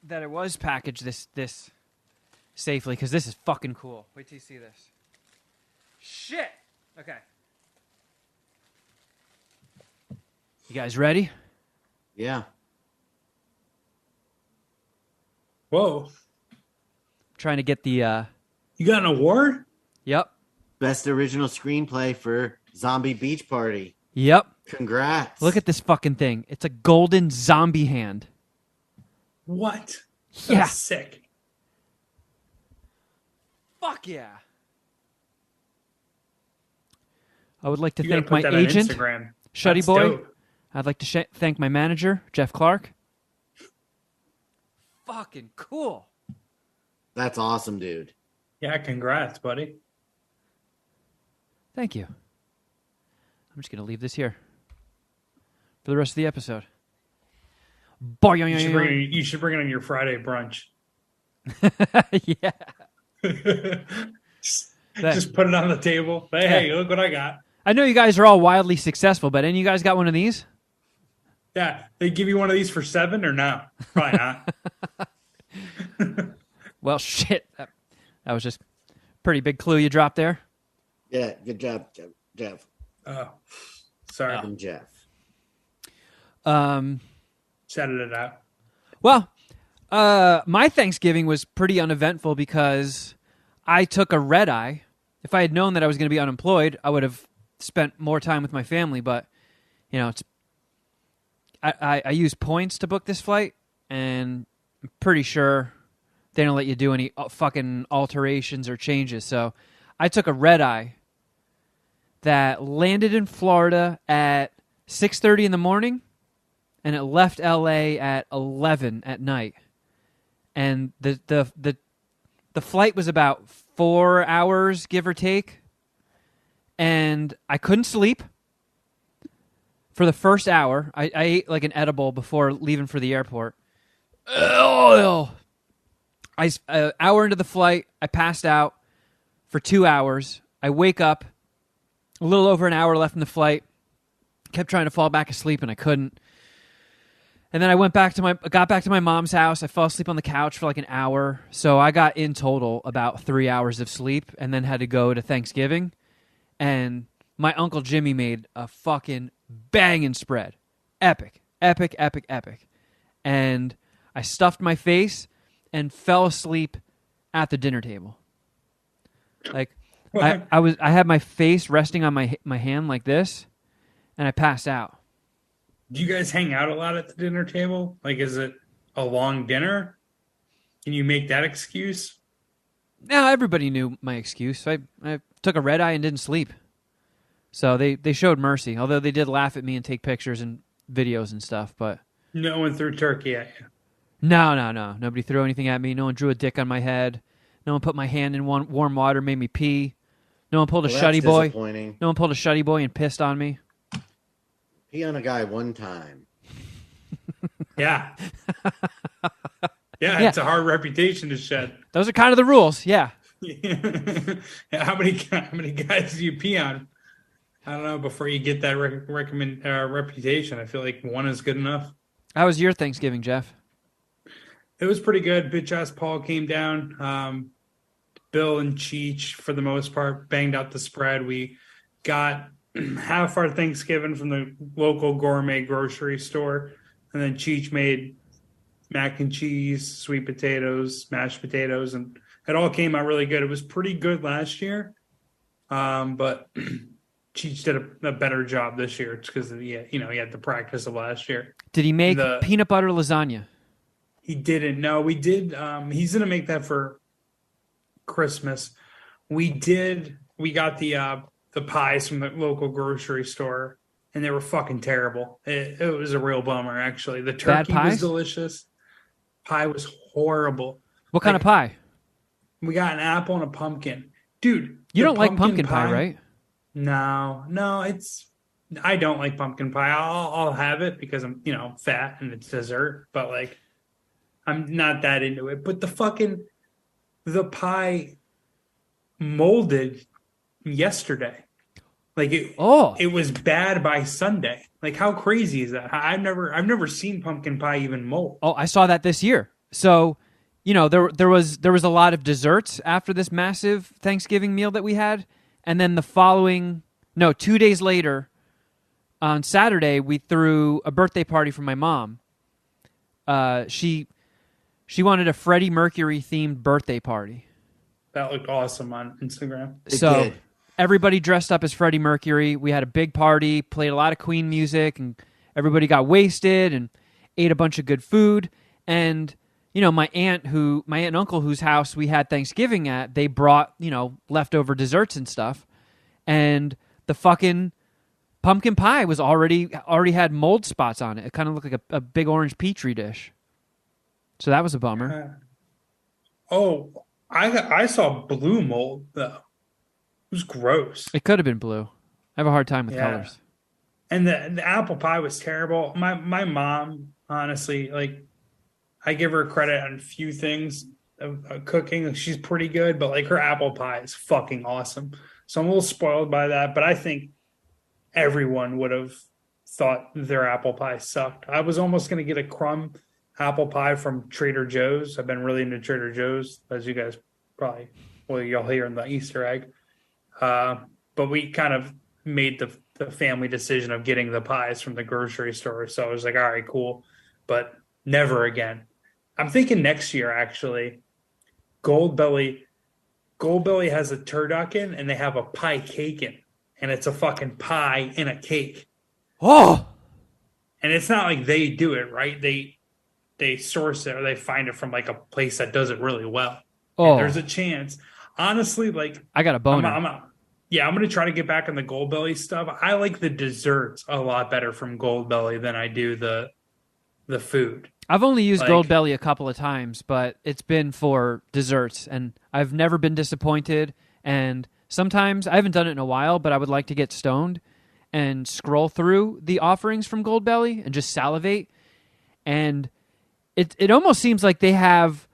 that it was packaged this safely because this is fucking cool. Wait till you see this. Shit. Okay. You guys ready? Yeah. Whoa! Trying to get the. You got an award? Yep. Best original screenplay for Zombie Beach Party. Yep. Congrats. Look at this fucking thing. It's a golden zombie hand. What? Yeah. That's sick. Fuck yeah. I would like to You gotta thank put my that on agent, Instagram. Shuddy That's Boy. dope. I'd like to thank my manager, Jeff Clark. Fucking cool. That's awesome, dude. Yeah, congrats, buddy. Thank you. I'm just going to leave this here for the rest of the episode. You should bring it on your Friday brunch. Yeah. Just put it on the table. Hey, look what I got. I know you guys are all wildly successful, but any of you guys got one of these? Yeah, they give you one of these for $7 or no? Probably not. Well, shit. That was just a pretty big clue you dropped there. Yeah, good job, Jeff. Oh, sorry. And Jeff. Shouted it out. Well, my Thanksgiving was pretty uneventful because I took a red eye. If I had known that I was going to be unemployed, I would have spent more time with my family. But it's I used points to book this flight, and I'm pretty sure they don't let you do any fucking alterations or changes. So I took a red eye that landed in Florida at 6:30 in the morning, and it left LA at 11 at night. And the flight was about 4 hours, give or take, and I couldn't sleep for the first hour. I ate like an edible before leaving for the airport. Hour into the flight, I passed out for 2 hours. I wake up, a little over an hour left in the flight. Kept trying to fall back asleep, and I couldn't. And then I got back to my mom's house. I fell asleep on the couch for like an hour. So I got in total about 3 hours of sleep, and then had to go to Thanksgiving. And my Uncle Jimmy made a fucking banging spread. Epic, epic, epic, epic. And I stuffed my face and fell asleep at the dinner table. Like I had my face resting on my hand like this, and I passed out. Do you guys hang out a lot at the dinner table? Like, is it a long dinner? Can you make that excuse? Now everybody knew my excuse. I took a red eye and didn't sleep. So they showed mercy, although they did laugh at me and take pictures and videos and stuff, but No one threw turkey at you. no. Nobody threw anything at me. No one drew a dick on my head. No one put my hand in warm water, made me pee. No one pulled a Well, that's Shuddy Boy. disappointing. No one pulled a Shuddy Boy and pissed on me. Pee on a guy one time. Yeah. Yeah, it's a hard reputation to shed. Those are kind of the rules, yeah. Yeah, how many guys do you pee on? I don't know. Before you get that reputation, I feel like one is good enough. How was your Thanksgiving, Jeff? It was pretty good. Bitch ass Paul came down. Bill and Cheech, for the most part, banged out the spread. We got half our Thanksgiving from the local gourmet grocery store, and then Cheech made mac and cheese, sweet potatoes, mashed potatoes, and it all came out really good. It was pretty good last year, but Cheech did a better job this year. It's because he had the practice of last year. Did he make peanut butter lasagna? He didn't. No, we did. He's gonna make that for Christmas. We did. We got the pies from the local grocery store, and they were fucking terrible. It was a real bummer, actually. The turkey was delicious. Pie was horrible. What kind of pie? We got an apple and a pumpkin. Dude, you don't like pumpkin pie, right? No, I don't like pumpkin pie. I'll have it because I'm, fat and it's dessert, but like I'm not that into it. But the pie molded yesterday. Like it was bad by Sunday. Like how crazy is that? I've never seen pumpkin pie even mold. Oh, I saw that this year. So, there was a lot of desserts after this massive Thanksgiving meal that we had, and then 2 days later, on Saturday, we threw a birthday party for my mom. She wanted a Freddie Mercury themed birthday party. That looked awesome on Instagram. So everybody dressed up as Freddie Mercury. We had a big party, played a lot of Queen music, and everybody got wasted and ate a bunch of good food. And my aunt and uncle whose house we had Thanksgiving at, they brought leftover desserts and stuff, and the fucking pumpkin pie was already had mold spots on it. It kind of looked like a big orange petri dish. So that was a bummer. I saw blue mold though. It was gross. It could have been blue. I have a hard time with colors. And the apple pie was terrible. My mom, honestly, like I give her credit on a few things of cooking. Like, she's pretty good, but like her apple pie is fucking awesome. So I'm a little spoiled by that, but I think everyone would have thought their apple pie sucked. I was almost going to get a crumb apple pie from Trader Joe's. I've been really into Trader Joe's, as you guys you'll hear in the Easter egg. But we kind of made the family decision of getting the pies from the grocery store. So I was like, all right, cool, but never again. I'm thinking next year, actually. Goldbelly has a turducken and they have a pie cake in, and it's a fucking pie in a cake. Oh, and it's not like they do it, right? They source it or they find it from like a place that does it really well. Oh, and there's a chance. Honestly, like I got a boner. I'm going to try to get back on the Goldbelly stuff. I like the desserts a lot better from Goldbelly than I do the food. I've only used Goldbelly a couple of times, but it's been for desserts, and I've never been disappointed. And sometimes, I haven't done it in a while, but I would like to get stoned and scroll through the offerings from Goldbelly and just salivate. And it almost seems like they have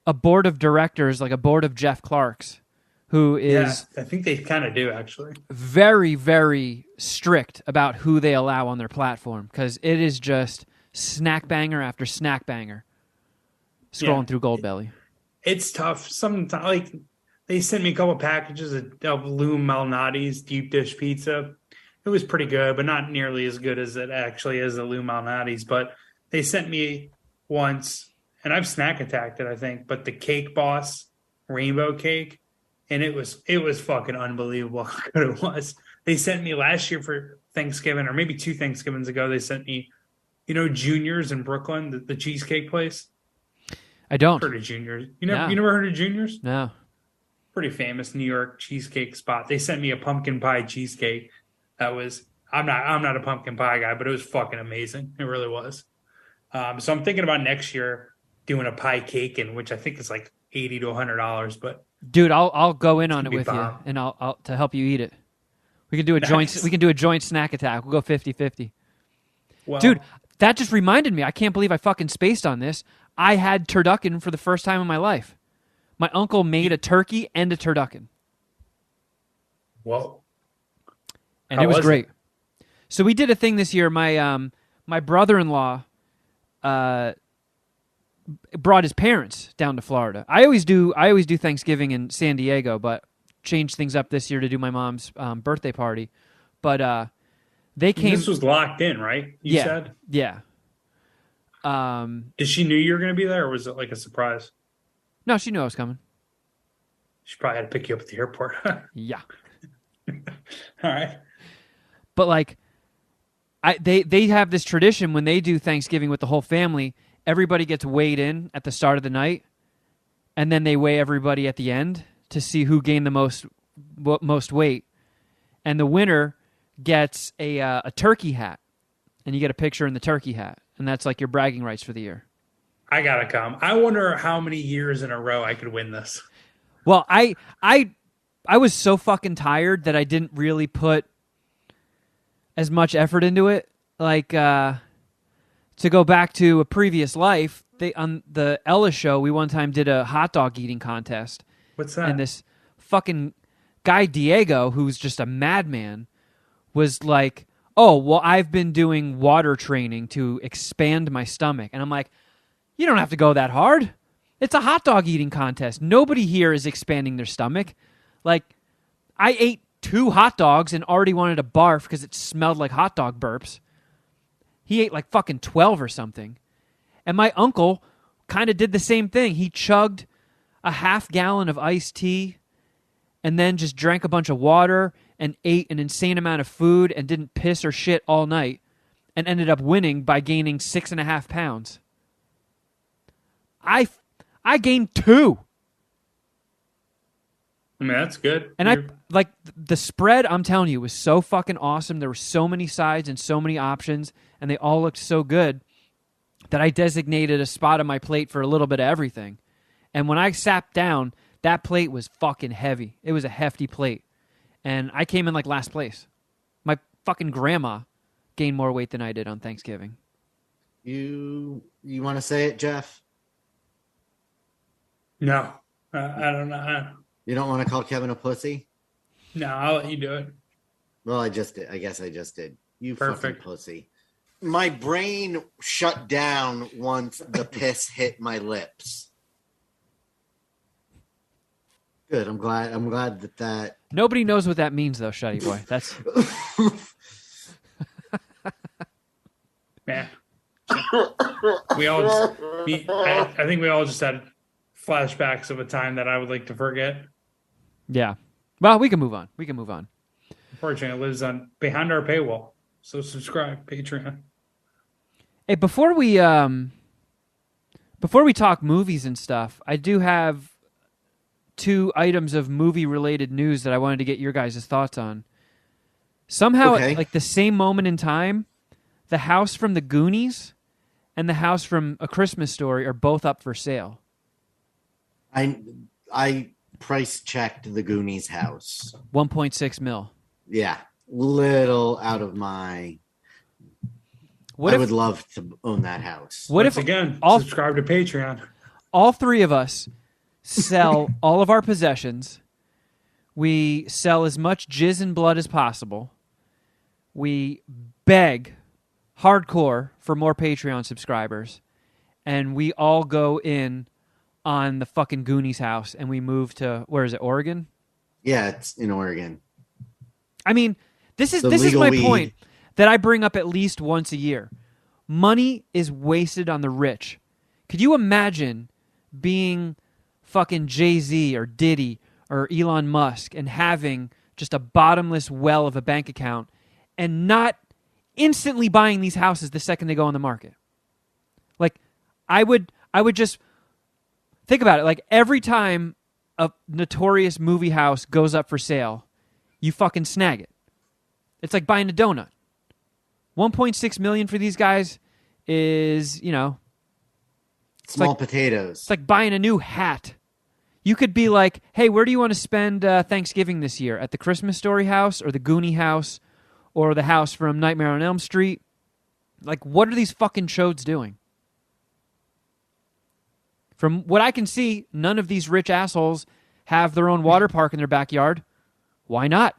a board of directors, like a board of Jeff Clarks, who is... Yeah, I think they kind of do, actually. Very, very strict about who they allow on their platform, because it is just snack banger after snack banger scrolling through Goldbelly. It's tough. Sometimes, like, they sent me a couple packages of Lou Malnati's deep dish pizza. It was pretty good, but not nearly as good as it actually is the Lou Malnati's. But they sent me once, and I've snack attacked it, I think, but the Cake Boss rainbow cake, and it was fucking unbelievable how good it was. They sent me last year for Thanksgiving, or maybe 2 Thanksgivings ago, they sent me, Junior's in Brooklyn, the cheesecake place. I don't. Heard of Junior's? You never heard of Junior's? No. Pretty famous New York cheesecake spot. They sent me a pumpkin pie cheesecake that was I'm not a pumpkin pie guy, but it was fucking amazing. It really was. So I'm thinking about next year doing a pie cake, and which I think is like $80 to $100, but Dude, I'll go in on it be with you, bomb. and I'll to help you eat it. We can do a joint. Nice. We can do a joint snack attack. We'll go 50-50. Well, Dude, that just reminded me. I can't believe I fucking spaced on this. I had turducken for the first time in my life. My uncle made a turkey and a turducken, whoa. and How it was was great. So we did a thing this year. My brother-in-law brought his parents down to Florida. I always do Thanksgiving in San Diego, but changed things up this year to do my mom's birthday party. But they came. This was locked in, right? You Yeah. said? Yeah. Did she knew you were going to be there, or was it like a surprise? No, she knew I was coming. She probably had to pick you up at the airport. All Yeah. right. But like, they have this tradition when they do Thanksgiving with the whole family. Everybody gets weighed in at the start of the night, and then they weigh everybody at the end to see who gained the most weight. And the winner gets a turkey hat, and you get a picture in the turkey hat, and that's like your bragging rights for the year. I gotta come. I wonder how many years in a row I could win this. Well, I was so fucking tired that I didn't really put as much effort into it. Like to go back to a previous life, they on the Ella show, we one time did a hot dog eating contest. What's that? And this fucking guy Diego, who's just a madman, was like, "Oh, well, I've been doing water training to expand my stomach." And I'm like, "You don't have to go that hard. It's a hot dog eating contest. Nobody here is expanding their stomach." Like, I ate 2 hot dogs and already wanted to barf because it smelled like hot dog burps. He ate like fucking 12 or something. And my uncle kind of did the same thing. He chugged a half gallon of iced tea and then just drank a bunch of water and ate an insane amount of food and didn't piss or shit all night and ended up winning by gaining 6.5 pounds. I gained 2. I mean, that's good. And I like the spread, I'm telling you, was so fucking awesome. There were so many sides and so many options, and they all looked so good that I designated a spot on my plate for a little bit of everything. And when I sat down, that plate was fucking heavy. It was a hefty plate. And I came in like last place. My fucking grandma gained more weight than I did on Thanksgiving. You want to say it, Jeff? No, I don't know. You don't want to call Kevin a pussy? No, I'll let you do it. Well, I just did. I guess I just did. You Perfect. fucking pussy. My brain shut down once the piss hit my lips. Good. I'm glad that. Nobody knows what that means, though, Shuddy Boy. That's Man. I think we all just had flashbacks of a time that I would like to forget. yeah. Well, we can move on. Unfortunately, it lives on behind our paywall. So subscribe, Patreon. Hey, before we talk movies and stuff, I do have 2 items of movie-related news that I wanted to get your guys' thoughts on. Somehow, Okay. at like the same moment in time, the house from The Goonies and the house from A Christmas Story are both up for sale. I price checked the Goonies house. 1.6 mil. Yeah, little out of my. What I if would love to own that house. what Once if again, all- subscribe to Patreon. all 3 of us sell all of our possessions? We sell as much jizz and blood as possible. We beg hardcore for more Patreon subscribers. And we all go in on the fucking Goonies house and we move to, where is it, Oregon? Yeah, it's in Oregon. I mean, this is The my legal weed. point that I bring up at least once a year. Money is wasted on the rich. Could you imagine being fucking Jay-Z or Diddy or Elon Musk and having just a bottomless well of a bank account and not instantly buying these houses the second they go on the market? Like, I would just think about it. Like, every time a notorious movie house goes up for sale, you fucking snag it. It's like buying a donut. $1.6 million for these guys is, you know, Small potatoes. it's like buying a new hat. You could be like, hey, where do you want to spend Thanksgiving this year? At the Christmas Story house or the Goonie house or the house from Nightmare on Elm Street? Like, what are these fucking chodes doing? From what I can see, none of these rich assholes have their own water park in their backyard. Why not?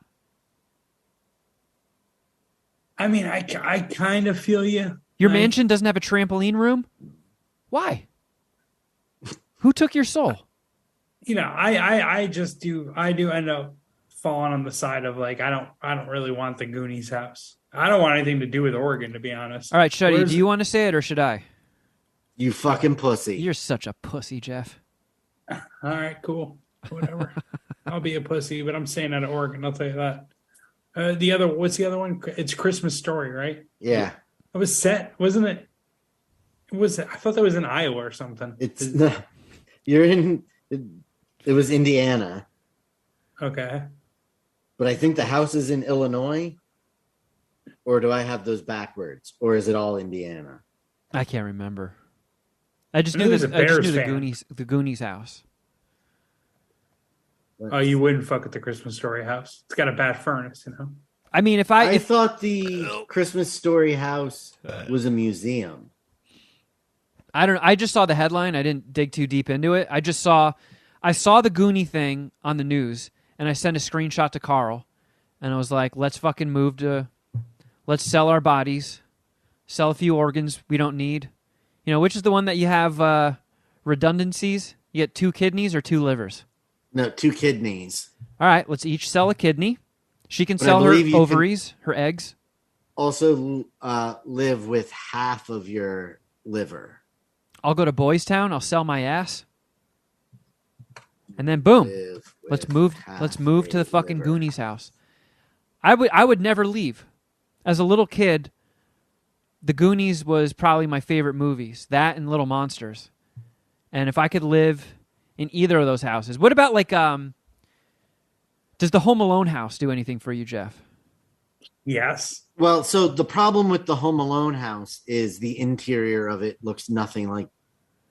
I mean, I kind of feel you. Your mansion doesn't have a trampoline room? Why? Who took your soul? You know, I do end up falling on the side of like I don't really want the Goonies house. I don't want anything to do with Oregon, to be honest. All right, Shuddy, do you want to say it or should I? You fucking pussy. You're such a pussy, Jeff. All right, cool. Whatever. I'll be a pussy, but I'm staying out of Oregon, I'll tell you that. What's the other one? It's Christmas Story, right? Yeah. It was set, wasn't it? I thought that was in Iowa or something. It was Indiana. Okay. But I think the house is in Illinois. Or do I have those backwards? Or is it all Indiana? I can't remember. I just I knew knew the Goonies house. Oh, you wouldn't fuck with the Christmas Story house. It's got a bad furnace, you know. I mean, if I thought the Christmas Story house was a museum. I just saw the headline. I didn't dig too deep into it. I saw the Goonie thing on the news, and I sent a screenshot to Carl, and I was like, let's sell our bodies, sell a few organs we don't need. You know, which is the one that you have redundancies? You get 2 kidneys or 2 livers? No, 2 kidneys. All right, let's each sell a kidney. She can sell her ovaries, her eggs. Also live with half of your liver. I'll go to Boys Town. I'll sell my ass. And then boom. Let's move to the fucking liver. Goonies house. I would never leave. As a little kid, The Goonies was probably my favorite movies. That and Little Monsters. And if I could live in either of those houses. What about like does the Home Alone house do anything for you, Jeff? Yes. Well, so the problem with the Home Alone house is the interior of it looks nothing like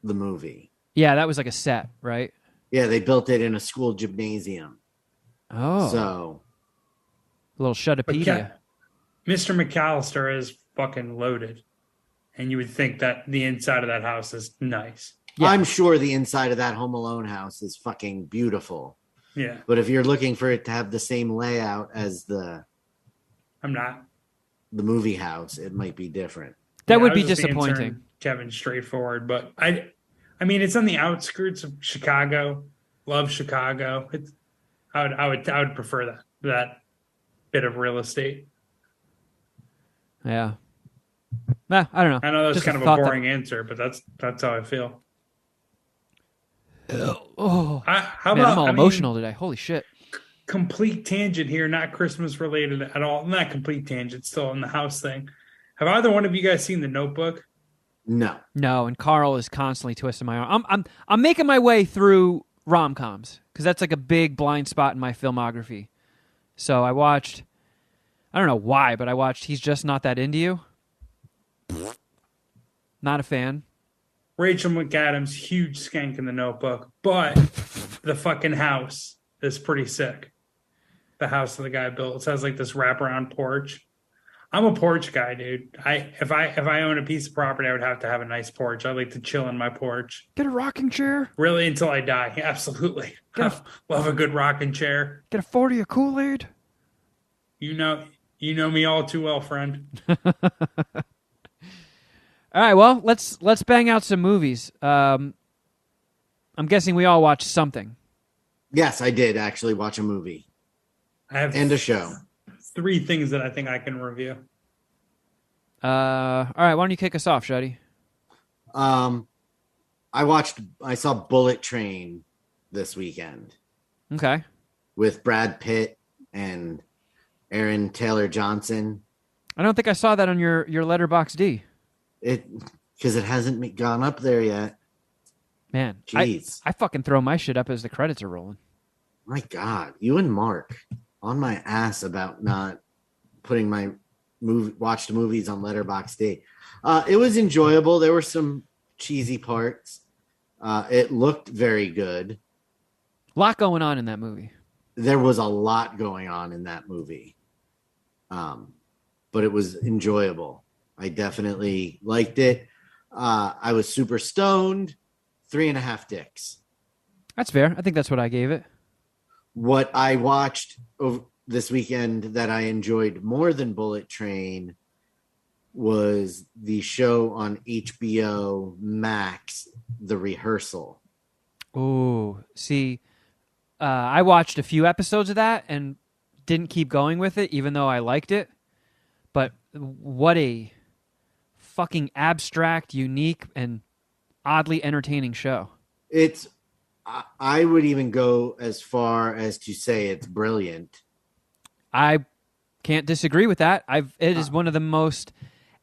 the movie. Yeah, that was like a set, right? Yeah, they built it in a school gymnasium. Oh. So. A little Shuddipedia. Mr. McAllister is fucking loaded. And you would think that the inside of that house is nice. Yeah. I'm sure the inside of that Home Alone house is fucking beautiful. Yeah. But if you're looking for it to have the same layout as the movie house, it might be different. That would be disappointing. Kevin, straightforward, but I mean, it's on the outskirts of Chicago. Love Chicago. I would prefer that bit of real estate. Yeah. Nah, I don't know. I know that's just kind of a boring answer, but that's how I feel. Oh, how man, about, I'm all emotional today. Holy shit. Complete tangent here, not Christmas related at all. Not complete tangent, still in the house thing. Have either one of you guys seen The Notebook? No, and Carl is constantly twisting my arm. I'm making my way through rom-coms because that's like a big blind spot in my filmography. So I watched, I don't know why, but I watched He's Just Not That Into You. Not a fan. Rachel McAdams, huge skank in The Notebook, but the fucking house is pretty sick. The house that the guy built. It has like this wraparound porch. I'm a porch guy, dude. If I own a piece of property, I would have to have a nice porch. I like to chill in my porch. Get a rocking chair. Really, until I die. Absolutely. Love a good rocking chair. Get a 40 of Kool-Aid. You know me all too well, friend. All right, well, let's bang out some movies. I'm guessing we all watched something. Yes, I did actually watch a movie. And a show. 3 things that I think I can review. All right, why don't you kick us off, Shuddy? I saw Bullet Train this weekend. Okay. With Brad Pitt and Aaron Taylor Johnson. I don't think I saw that on your Letterboxd D. Because it hasn't gone up there yet. Man, jeez, I fucking throw my shit up as the credits are rolling. My God, you and Mark on my ass about not putting my watched movies on Letterboxd. It was enjoyable. There were some cheesy parts. It looked very good. A lot going on in that movie. There was a lot going on in that movie. But it was enjoyable. I definitely liked it. I was super stoned. 3.5 dicks. That's fair. I think that's what I gave it. What I watched over this weekend that I enjoyed more than Bullet Train was the show on HBO Max, The Rehearsal. Oh, see, I watched a few episodes of that and didn't keep going with it, even though I liked it. But what a fucking abstract, unique, and oddly entertaining show. I would even go as far as to say it's brilliant. I can't disagree with that. It is one of the most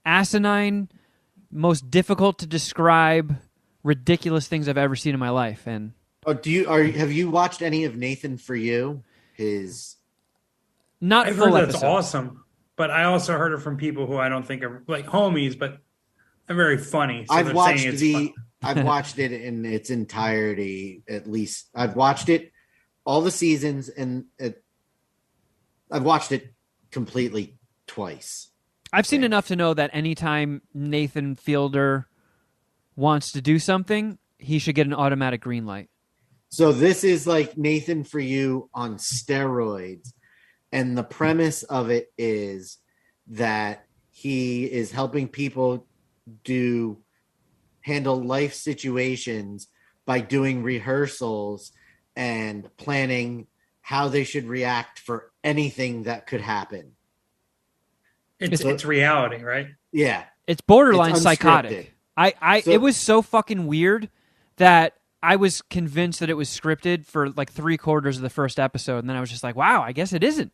asinine, most difficult to describe, ridiculous things I've ever seen in my life. And have you watched any of Nathan For You? Not I've full heard that's episodes. awesome, but I also heard it from people who I don't think are like homies, but they're very funny. So I've watched fun. I've watched it in its entirety. At least I've watched it all the seasons, and I've watched it completely twice. I've seen enough to know that anytime Nathan Fielder wants to do something, he should get an automatic green light. So this is like Nathan For You on steroids. And the premise of it is that he is helping people handle life situations by doing rehearsals and planning how they should react for anything that could happen. It's reality, right? Yeah. It's borderline It's psychotic. It was so fucking weird that I was convinced that it was scripted for like 3/4 of the first episode, and then I was just like, wow, I guess it isn't.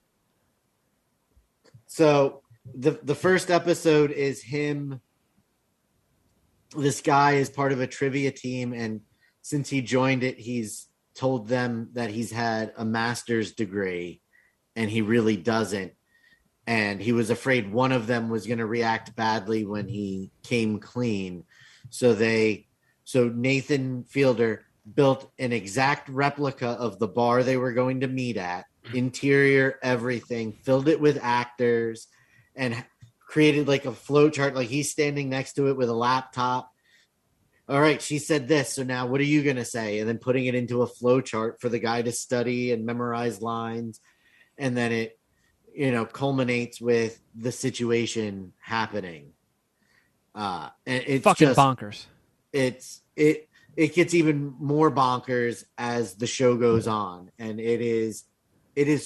So the first episode is him. This guy is part of a trivia team, and since he joined it, he's told them that he's had a master's degree, and he really doesn't. And he was afraid one of them was going to react badly when he came clean. So Nathan Fielder built an exact replica of the bar they were going to meet at, interior, everything, filled it with actors, and created like a flow chart. Like he's standing next to it with a laptop. All right, she said this, so now what are you going to say? And then putting it into a flow chart for the guy to study and memorize lines. And then it, culminates with the situation happening. And it's fucking just bonkers. It gets even more bonkers as the show goes on. And it is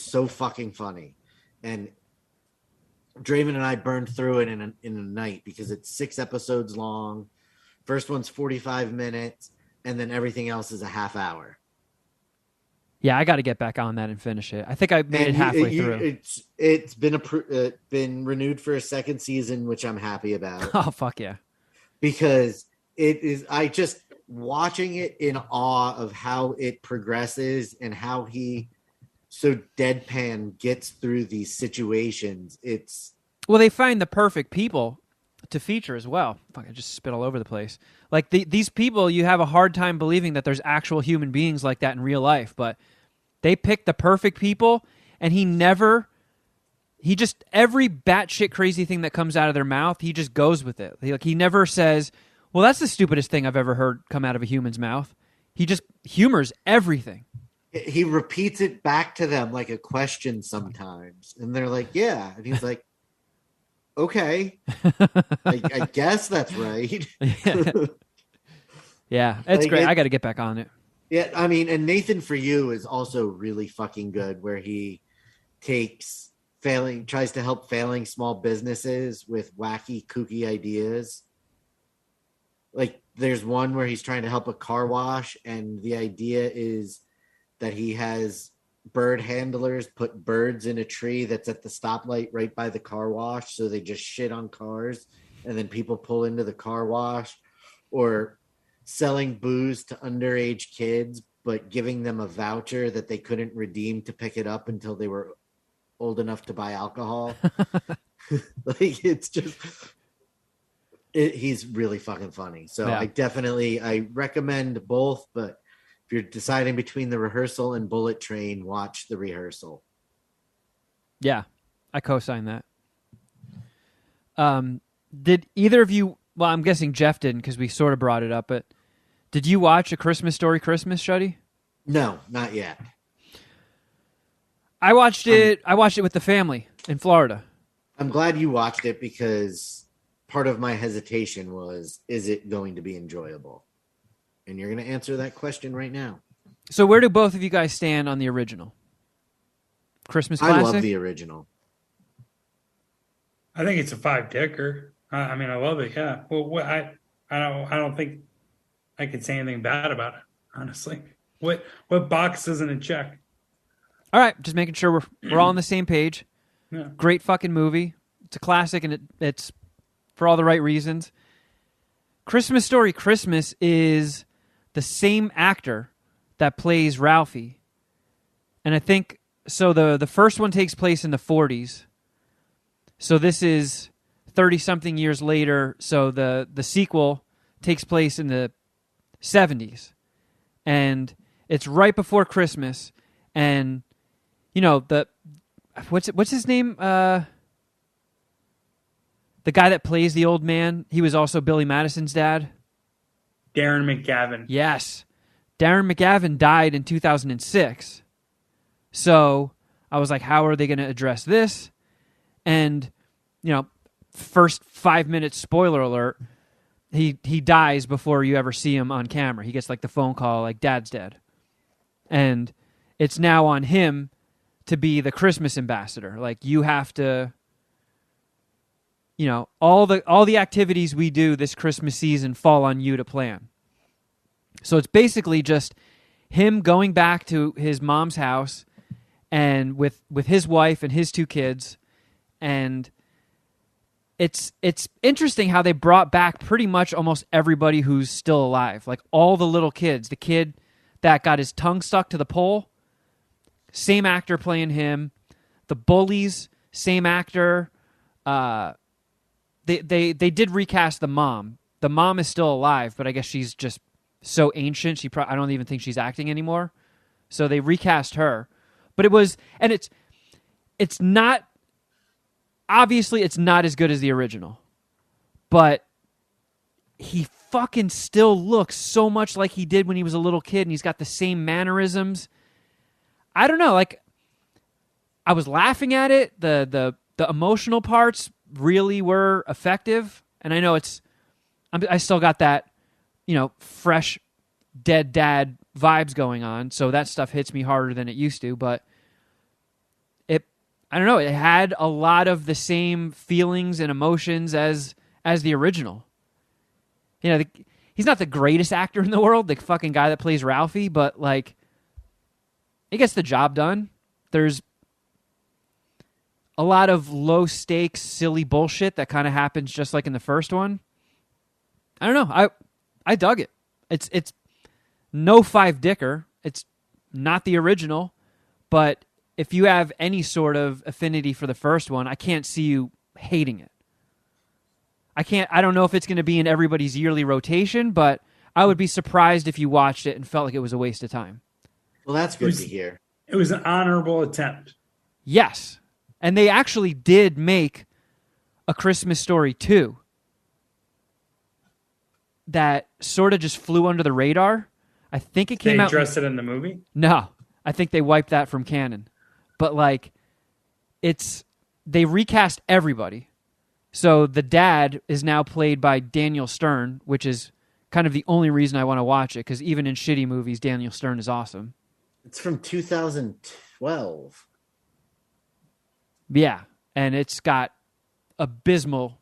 so fucking funny. And Draven and I burned through it in a night because it's 6 episodes long. First one's 45 minutes, and then everything else is a half hour. Yeah, I got to get back on that and finish it. I think I made it halfway through. It's been renewed for a second season, which I'm happy about. Oh, fuck yeah. Because I just watching it in awe of how it progresses and how he so deadpan gets through these situations. Well, they find the perfect people to feature as well. Fuck, I just spit all over the place. Like these people, you have a hard time believing that there's actual human beings like that in real life, but they pick the perfect people, and every batshit crazy thing that comes out of their mouth, he just goes with it. He never says, well, that's the stupidest thing I've ever heard come out of a human's mouth. He just humors everything. He repeats it back to them like a question sometimes, and they're like, yeah. And he's like, okay, I guess that's right. Yeah, it's great. I got to get back on it. Yeah, I mean, and Nathan For You is also really fucking good, where he tries to help failing small businesses with wacky, kooky ideas. Like, there's one where he's trying to help a car wash, and the idea is that he has bird handlers put birds in a tree that's at the stoplight right by the car wash, so they just shit on cars, and then people pull into the car wash. Or selling booze to underage kids, but giving them a voucher that they couldn't redeem to pick it up until they were old enough to buy alcohol. Like it's just he's really fucking funny. So Yeah. I recommend both, but if you're deciding between The Rehearsal and Bullet Train, watch The Rehearsal. Yeah, I co-sign that. Did either of you? Well, I'm guessing Jeff didn't because we sort of brought it up. But did you watch A Christmas Story Christmas, Shuddy? No, not yet. I watched it. I watched it with the family in Florida. I'm glad you watched it because part of my hesitation was, is it going to be enjoyable? And you're going to answer that question right now. So where do both of you guys stand on the original Christmas classic? I love the original. I think it's a 5-ticker. I mean, I love it. Yeah. Well, I don't think I could say anything bad about it. Honestly, what box doesn't it check? All right, just making sure we're all on the same page. Yeah. Great fucking movie. It's a classic, and it's for all the right reasons. Christmas Story Christmas is the same actor that plays Ralphie, and I think so. The first one takes place in the 40s, so this is 30-something years later. So the sequel takes place in the 70s, and it's right before Christmas, and you know what's his name? The guy that plays the old man. He was also Billy Madison's dad. Darren McGavin. Yes. Darren McGavin died in 2006. So I was like, how are they going to address this? And, you know, first 5 minutes, spoiler alert, he dies before you ever see him on camera. He gets like the phone call, like, Dad's dead. And it's now on him to be the Christmas ambassador. Like, you have to, you know, all the activities we do this Christmas season fall on you to plan. So it's basically just him going back to his mom's house and with his wife and his 2 kids. And it's interesting how they brought back pretty much almost everybody who's still alive. Like all the little kids. The kid that got his tongue stuck to the pole, same actor playing him. The bullies, same actor. They did recast the mom. The mom is still alive, but I guess she's just so ancient. I don't even think she's acting anymore. So they recast her. But it's not, obviously it's not as good as the original. But he fucking still looks so much like he did when he was a little kid, and he's got the same mannerisms. I don't know, like, I was laughing at it. The emotional parts really were effective, and I know I still got that, you know, fresh dead dad vibes going on, so that stuff hits me harder than it used to, but I don't know, it had a lot of the same feelings and emotions as the original. You know, he's not the greatest actor in the world, the fucking guy that plays Ralphie, but like, he gets the job done. There's a lot of low-stakes, silly bullshit that kind of happens just like in the first one. I don't know. I dug it. It's no 5-dicker. It's not the original, but if you have any sort of affinity for the first one, I can't see you hating it. I don't know if it's going to be in everybody's yearly rotation, but I would be surprised if you watched it and felt like it was a waste of time. Well, that's good to hear. It was an honorable attempt. Yes. And they actually did make A Christmas Story 2 that sort of just flew under the radar. I think it came out... They addressed it in the movie? No. I think they wiped that from canon. But, like, they recast everybody. So the dad is now played by Daniel Stern, which is kind of the only reason I want to watch it, because even in shitty movies, Daniel Stern is awesome. It's from 2012. Yeah, and it's got abysmal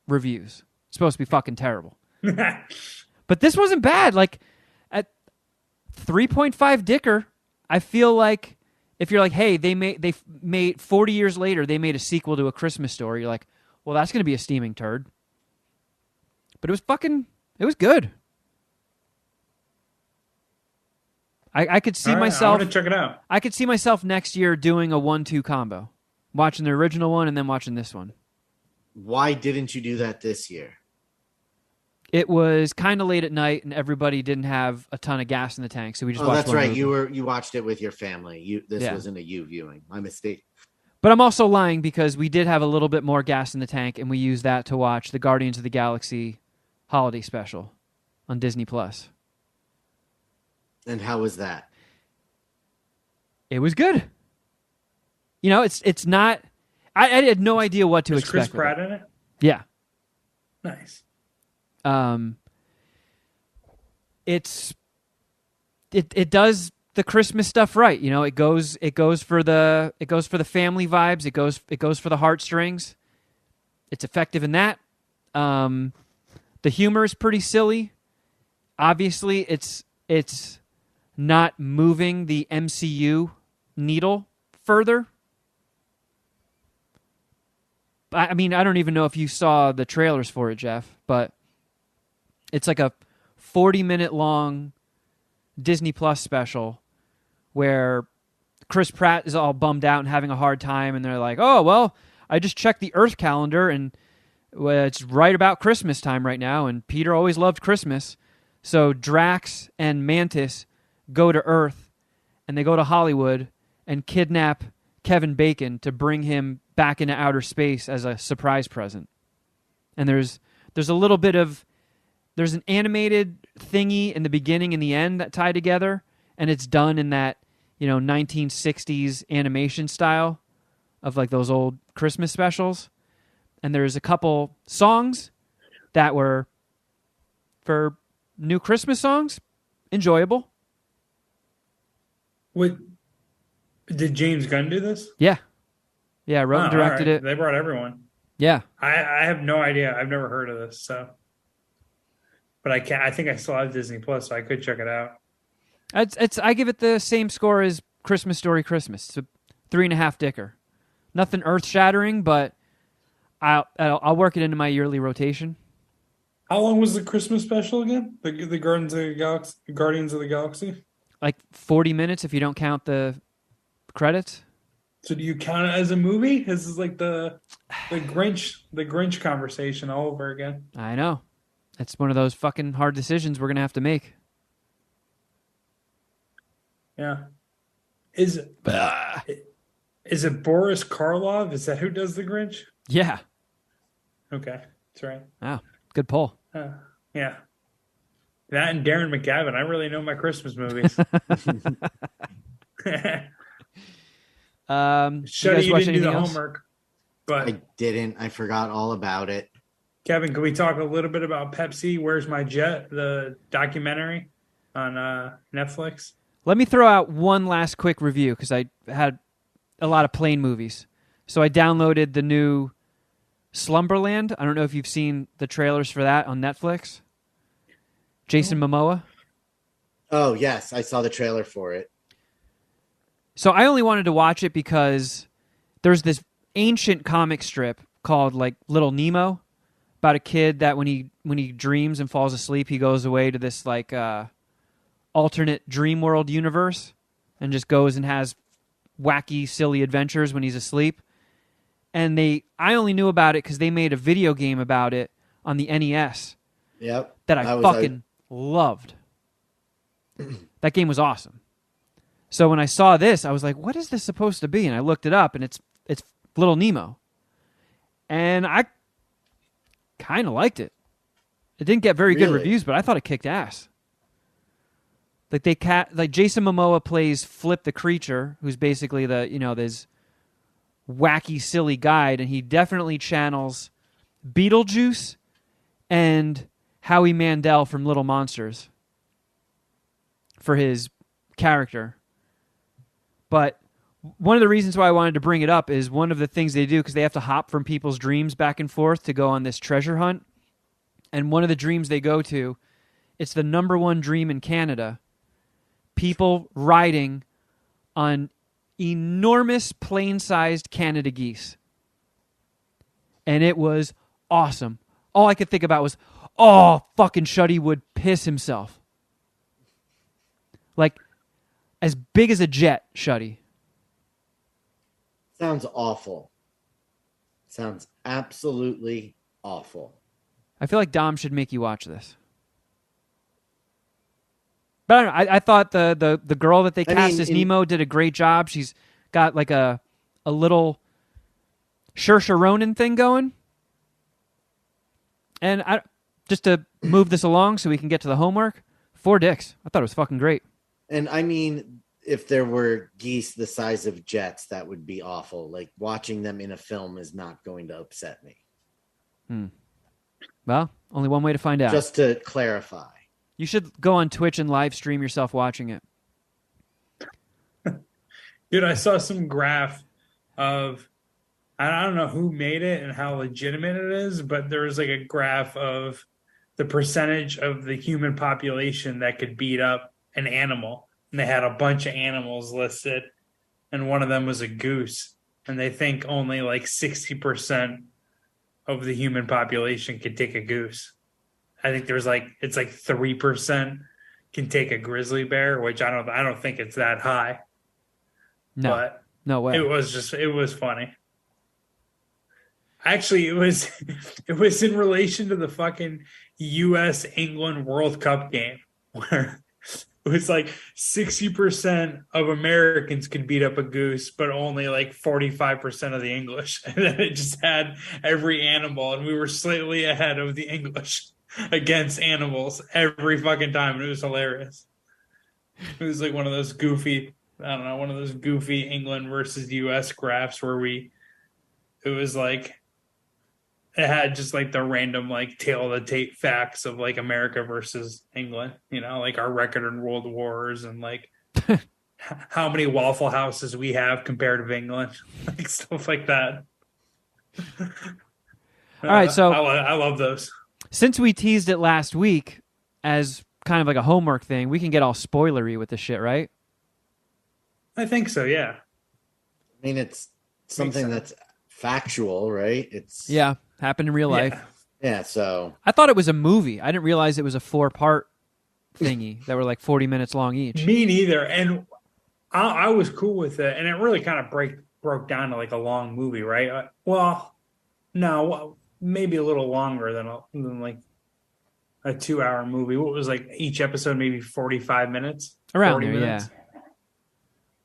reviews. It's supposed to be fucking terrible. But this wasn't bad. Like, at 3.5 dicker, I feel like if you're like, hey, they made 40 years later, they made a sequel to A Christmas Story, you're like, well, that's going to be a steaming turd. But it was good. I could see myself... I want to check it out. I could see myself next year doing a 1-2 combo. Watching the original one and then watching this one. Why didn't you do that this year? It was kind of late at night, and everybody didn't have a ton of gas in the tank, so we just watched That's one right. movie. You watched it with your family. This Yeah. wasn't a you viewing. My mistake. But I'm also lying because we did have a little bit more gas in the tank, and we used that to watch the Guardians of the Galaxy holiday special on Disney Plus. And how was that? It was good. You know, it's not. I had no idea what to Is expect. Chris Pratt in it? Yeah. Nice. It does the Christmas stuff right. You know, it goes for the family vibes. It goes for the heartstrings. It's effective in that. The humor is pretty silly. Obviously, it's not moving the MCU needle further. I mean, I don't even know if you saw the trailers for it, Jeff, but it's like a 40-minute long Disney Plus special where Chris Pratt is all bummed out and having a hard time, and they're like, oh, well, I just checked the Earth calendar, and it's right about Christmas time right now, and Peter always loved Christmas. So Drax and Mantis go to Earth, and they go to Hollywood and kidnap Kevin Bacon to bring him back into outer space as a surprise present. And there's a little bit of... There's an animated thingy in the beginning and the end that tie together, and it's done in that, 1960s animation style of like those old Christmas specials. And there's a couple songs that were, for new Christmas songs, enjoyable. What did James Gunn do this? Yeah. Yeah, wrote and directed it. They brought everyone. Yeah. I have no idea. I've never heard of this, so. But I think I still have Disney Plus, so I could check it out. I give it the same score as Christmas Story Christmas. It's a 3.5 dicker. Nothing earth shattering, but I'll work it into my yearly rotation. How long was the Christmas special again? The Guardians of the Galaxy? Like 40 minutes if you don't count the credits. So do you count it as a movie? This is like the Grinch conversation all over again. I know. It's one of those fucking hard decisions we're going to have to make. Yeah. Is it Boris Karloff? Is that who does the Grinch? Yeah. Okay. That's right. Wow. Good pull. Yeah. That and Darren McGavin. I really know my Christmas movies. Shuddy, you didn't do the homework. But I didn't. I forgot all about it. Kevin, can we talk a little bit about Pepsi? Where's My Jet, the documentary on Netflix? Let me throw out one last quick review because I had a lot of plane movies. So I downloaded the new Slumberland. I don't know if you've seen the trailers for that on Netflix. Jason Momoa. Oh, yes. I saw the trailer for it. So I only wanted to watch it because there's this ancient comic strip called like Little Nemo about a kid that when he dreams and falls asleep, he goes away to this like alternate dream world universe and just goes and has wacky, silly adventures when he's asleep. And I only knew about it because they made a video game about it on the NES. Yep. That I fucking loved. That game was awesome. So when I saw this, I was like, what is this supposed to be? And I looked it up, and it's Little Nemo. And I kind of liked it. It didn't get very good reviews, but I thought it kicked ass. Like Jason Momoa plays Flip the Creature, who's basically this wacky, silly guide, and he definitely channels Beetlejuice and Howie Mandel from Little Monsters for his character. But one of the reasons why I wanted to bring it up is one of the things they do, because they have to hop from people's dreams back and forth to go on this treasure hunt. And one of the dreams they go to, it's the number one dream in Canada. People riding on enormous plane-sized Canada geese. And it was awesome. All I could think about was, fucking Shuddy would piss himself. Like, as big as a jet, Shuddy. Sounds awful. Sounds absolutely awful. I feel like Dom should make you watch this. But I don't know. I thought the girl that they cast as Nemo did a great job. She's got like a little Saoirse Ronan thing going. And just to move this along so we can get to the homework, 4 dicks. I thought it was fucking great. And I mean, if there were geese the size of jets, that would be awful. Like, watching them in a film is not going to upset me. Well, only one way to find out. Just to clarify. You should go on Twitch and live stream yourself watching it. Dude, I saw some graph of, I don't know who made it and how legitimate it is, but there was like a graph of the percentage of the human population that could beat up an animal. And they had a bunch of animals listed, and one of them was a goose. And they think only like 60% of the human population could take a goose. I think there's like, it's like 3% can take a grizzly bear, which I don't think it's that high. No, but no way. It was funny. Actually, it was in relation to the fucking U.S. England World Cup game where it was like 60% of Americans could beat up a goose, but only like 45% of the English. And then it just had every animal, and we were slightly ahead of the English against animals every fucking time. And it was hilarious. It was like one of those goofy England versus U.S. graphs where it was like, it had just like the random like tail of the tape facts of like America versus England, like our record in world wars and like how many Waffle Houses we have compared to England, like stuff like that. All right, so I love those. Since we teased it last week as kind of like a homework thing, we can get all spoilery with this shit, right? I think so, yeah. I mean, it's something that's factual, right? It's happened in real life. Yeah, so I thought it was a movie. I didn't realize it was a 4-part thingy that were like 40 minutes long each. Me neither. And I was cool with it, and it really kind of broke down to like a long movie, right? Well, no, maybe a little longer than like a 2-hour movie. What was like each episode maybe 45 minutes? Around 40 there, minutes? Yeah.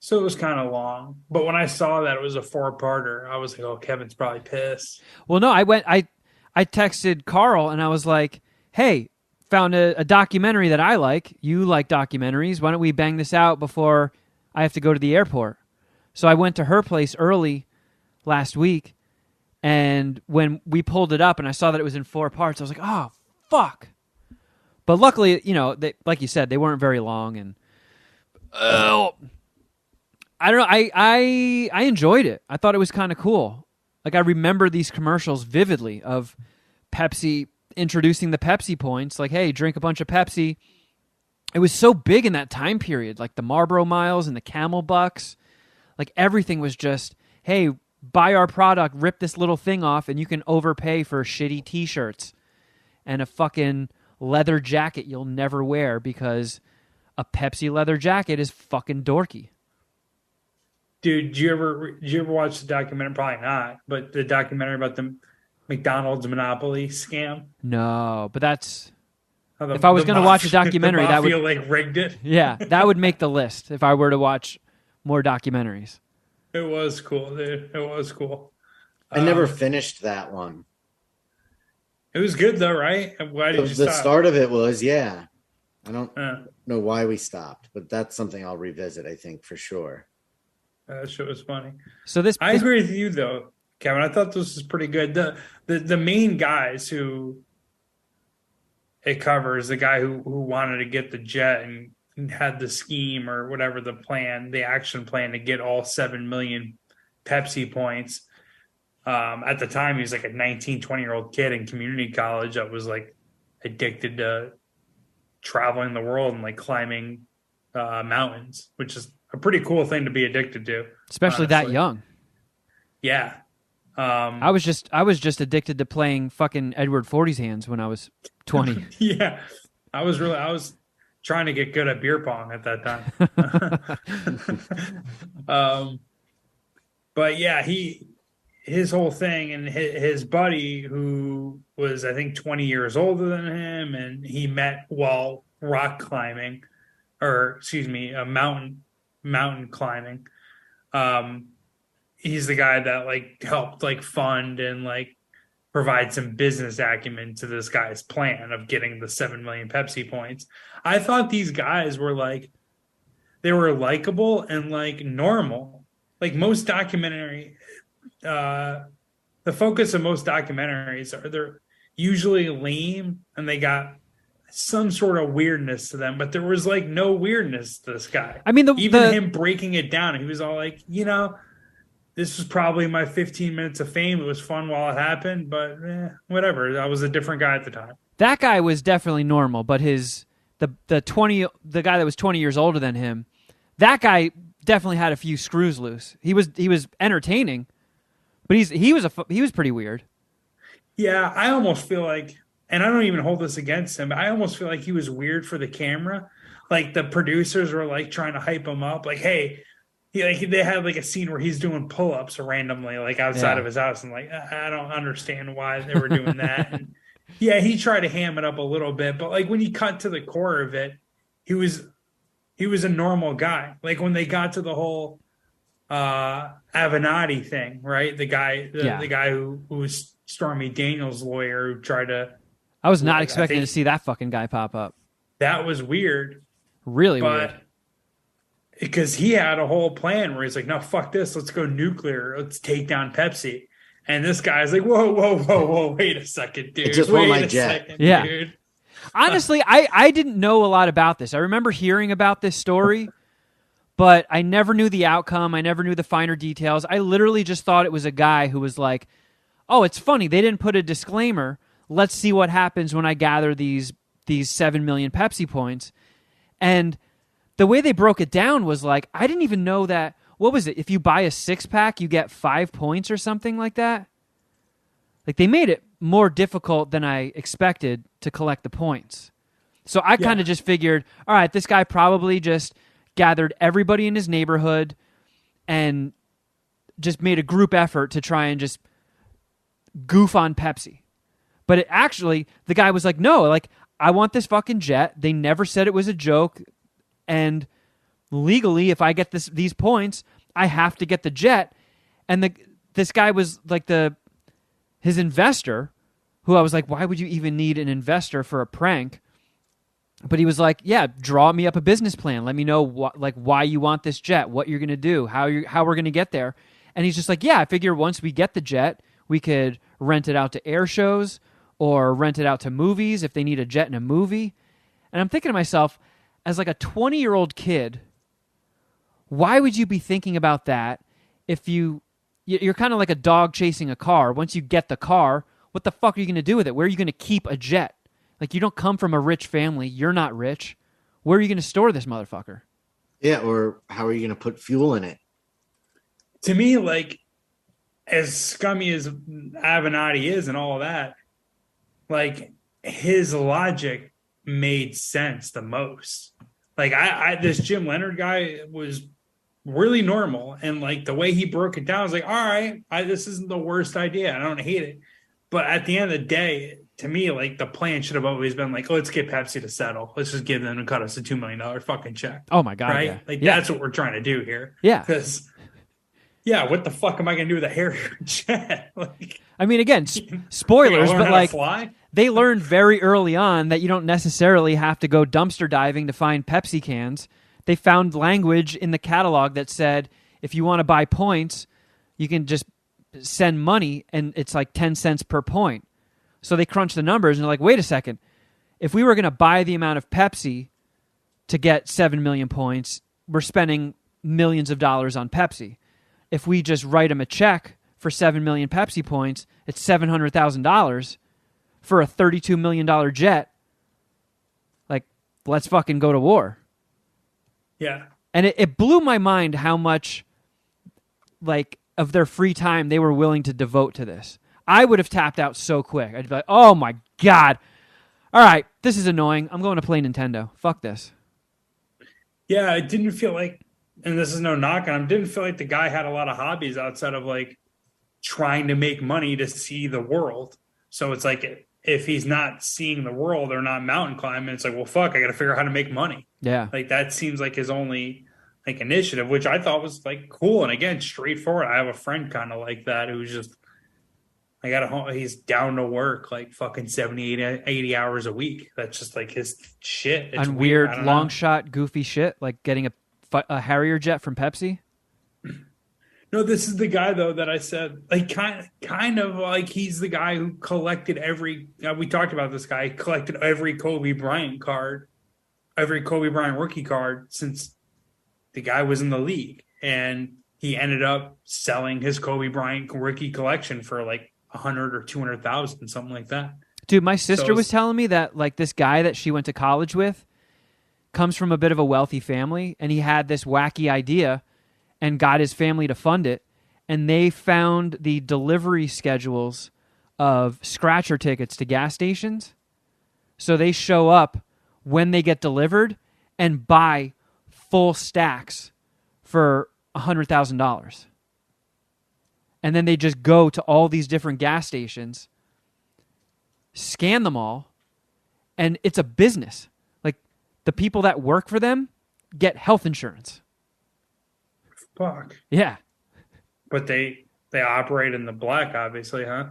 So it was kind of long. But when I saw that it was a 4-parter, I was like, oh, Kevin's probably pissed. Well, no, I texted Carl and I was like, hey, found a documentary that I like. You like documentaries. Why don't we bang this out before I have to go to the airport? So I went to her place early last week, and when we pulled it up and I saw that it was in 4 parts, I was like, oh, fuck. But luckily, they, like you said, they weren't very long, and I don't know. I enjoyed it. I thought it was kind of cool. Like, I remember these commercials vividly of Pepsi introducing the Pepsi points. Like, hey, drink a bunch of Pepsi. It was so big in that time period. Like the Marlboro Miles and the Camel Bucks. Like, everything was just, hey, buy our product, rip this little thing off, and you can overpay for shitty T-shirts and a fucking leather jacket you'll never wear because a Pepsi leather jacket is fucking dorky. Dude, did you ever watch the documentary? Probably not, but the documentary about the McDonald's monopoly scam? No, but that's if I was going to watch a documentary, that would like rigged it. Yeah, that would make the list if I were to watch more documentaries. It was cool, dude. It was cool. I never finished that one. It was good though, right? Why did you stop? The start of it was, yeah. I don't know why we stopped, but that's something I'll revisit, I think, for sure. That shit was funny. So I agree with you though, Kevin. I thought this was pretty good. The main guys who it covers, the guy who wanted to get the jet and had the scheme or whatever the action plan to get all 7 million Pepsi points. At the time, he was like a 19, 20-year-old kid in community college that was like addicted to traveling the world and like climbing mountains, which is a pretty cool thing to be addicted to, especially honestly. That young. Yeah, I was just addicted to playing fucking Edward Forty's Hands when I was 20. Yeah, I was trying to get good at beer pong at that time. But yeah, his whole thing, and his buddy, who was I think 20 years older than him, and he met while rock climbing, or excuse me, a mountain climbing. Um, he's the guy that like helped like fund and like provide some business acumen to this guy's plan of getting the 7 million Pepsi points. I thought these guys were like they were likable and like normal. Like most documentary, the focus of most documentaries are they're usually lame and they got some sort of weirdness to them, but there was like no weirdness to this guy. I mean, even him breaking it down, he was all like, this was probably my 15 minutes of fame. It was fun while it happened, but whatever. I was a different guy at the time. that guy was definitely normal, but the guy that was 20 years older than him, that guy definitely had a few screws loose. He was entertaining, but he was pretty weird. Yeah, I almost feel like, and I don't even hold this against him, but I almost feel like he was weird for the camera. Like the producers were like trying to hype him up, like, hey, they had like a scene where he's doing pull-ups randomly, like outside of his house, and like I don't understand why they were doing that. And yeah, he tried to ham it up a little bit, but like when you cut to the core of it, he was a normal guy. Like when they got to the whole Avenatti thing, right? The guy who was Stormy Daniels' lawyer who tried to. I was not expecting to see that fucking guy pop up. That was weird. Really weird. Because he had a whole plan where he's like, no, fuck this. Let's go nuclear. Let's take down Pepsi. And this guy's like, whoa. Wait a second, dude. Just wait my jet. Second, yeah. Dude. Honestly, I didn't know a lot about this. I remember hearing about this story, but I never knew the outcome. I never knew the finer details. I literally just thought it was a guy who was like, oh, it's funny. They didn't put a disclaimer. Let's see what happens when I gather these 7 million Pepsi points. And the way they broke it down was like, I didn't even know that. What was it? If you buy a 6-pack, you get 5 points or something like that. Like they made it more difficult than I expected to collect the points. So I kind of just figured, all right, this guy probably just gathered everybody in his neighborhood and just made a group effort to try and just goof on Pepsi. But it actually, the guy was like, no, like, I want this fucking jet. They never said it was a joke. And legally, if I get these points, I have to get the jet. And this guy was like his investor, who I was like, why would you even need an investor for a prank? But he was like, yeah, draw me up a business plan. Let me know why you want this jet, what you're going to do, how we're going to get there. And he's just like, yeah, I figure once we get the jet, we could rent it out to air shows or rent it out to movies if they need a jet in a movie. And I'm thinking to myself, as like a 20-year-old kid, why would you be thinking about that if you're kind of like a dog chasing a car? Once you get the car, what the fuck are you going to do with it? Where are you going to keep a jet? Like, you don't come from a rich family. You're not rich. Where are you going to store this motherfucker? Yeah, or how are you going to put fuel in it? To me, like, as scummy as Avenatti is and all of that, like, his logic made sense the most. Like, this Jim Leonard guy was really normal, and like the way he broke it down, I was like, all right, this isn't the worst idea. I don't hate it. But at the end of the day, to me, like, the plan should have always been like, let's get Pepsi to settle. Let's just give them and cut us a $2 million fucking check. Oh my God. Right? Yeah. Like, that's what we're trying to do here. Yeah. Because, yeah, what the fuck am I going to do with a Harrier jet? Like, I mean, again, spoilers, but like, fly? They learned very early on that you don't necessarily have to go dumpster diving to find Pepsi cans. They found language in the catalog that said, if you want to buy points, you can just send money, and it's like 10 cents per point. So they crunched the numbers, and they're like, wait a second. If we were going to buy the amount of Pepsi to get 7 million points, we're spending millions of dollars on Pepsi. If we just write them a check for 7 million Pepsi points, it's $700,000 for a $32 million jet. Like, let's fucking go to war. Yeah. And it blew my mind how much, like, of their free time they were willing to devote to this. I would have tapped out so quick. I'd be like, oh my God. All right, this is annoying. I'm going to play Nintendo. Fuck this. Yeah, it didn't feel like, and this is no knock on him, didn't feel like the guy had a lot of hobbies outside of like trying to make money to see the world. So it's like if he's not seeing the world or not mountain climbing, it's like, well, fuck, I got to figure out how to make money. Yeah. Like that seems like his only like initiative, which I thought was like cool. And again, straightforward. I have a friend kind of like that who's just, I got a home, he's down to work like fucking 70, 80 hours a week. That's just like his shit. It's On weird long know. shot, goofy shit, like getting a Harrier jet from Pepsi. No, this is the guy though that I said like kind of like he's the guy who collected every. We talked about this guy collected every Kobe Bryant card, every Kobe Bryant rookie card since the guy was in the league, and he ended up selling his Kobe Bryant rookie collection for like 100 or 200,000, something like that. Dude, my sister was telling me that like this guy that she went to college with comes from a bit of a wealthy family, and he had this wacky idea and got his family to fund it, and they found the delivery schedules of scratcher tickets to gas stations. So they show up when they get delivered and buy full stacks for $100,000. And then they just go to all these different gas stations, scan them all, and it's a business. Like the people that work for them get health insurance. Fuck. Yeah. But they operate in the black, obviously, huh?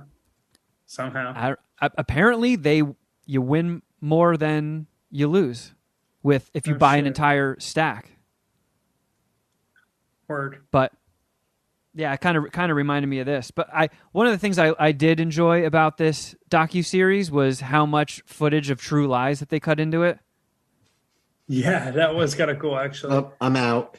Somehow. Apparently, you win more than you lose if you buy an entire stack. Word. But yeah, it kind of reminded me of this. But one of the things I did enjoy about this docuseries was how much footage of True Lies that they cut into it. Yeah, that was kind of cool, actually. Oh, I'm out.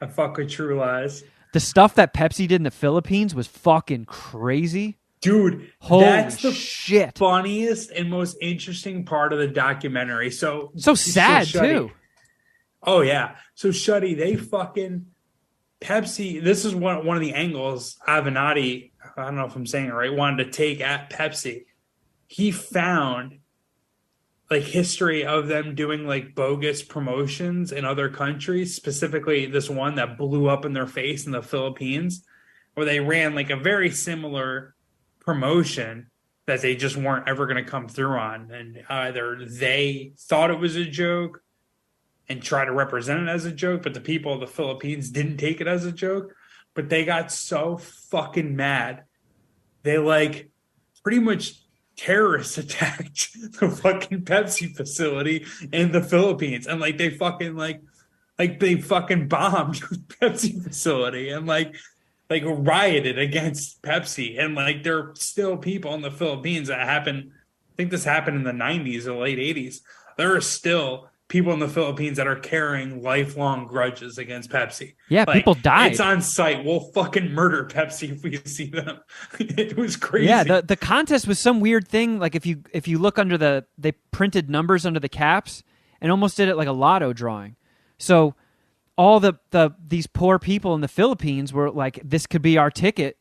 I fuck with True Lies. The stuff that Pepsi did in the Philippines was fucking crazy. Dude, holy that's the shit. Funniest and most interesting part of the documentary. So sad, too. Oh, yeah. So, Shuddy, they fucking... Pepsi, this is one of the angles Avenatti, I don't know if I'm saying it right, wanted to take at Pepsi. He found like history of them doing like bogus promotions in other countries, specifically this one that blew up in their face in the Philippines, where they ran like a very similar promotion that they just weren't ever going to come through on. And either they thought it was a joke and try to represent it as a joke, but the people of the Philippines didn't take it as a joke. But they got so fucking mad. They like pretty much terrorist attacked the fucking Pepsi facility in the Philippines. And like they fucking like they fucking bombed the Pepsi facility and like rioted against Pepsi. And like there are still people in the Philippines that happened. I think this happened in the 90s or late 80s. There are still people in the Philippines that are carrying lifelong grudges against Pepsi. Yeah, like, people died. It's on site. We'll fucking murder Pepsi if we see them. It was crazy. Yeah, the contest was some weird thing. Like if you look under they printed numbers under the caps and almost did it like a lotto drawing. So all these poor people in the Philippines were like, this could be our ticket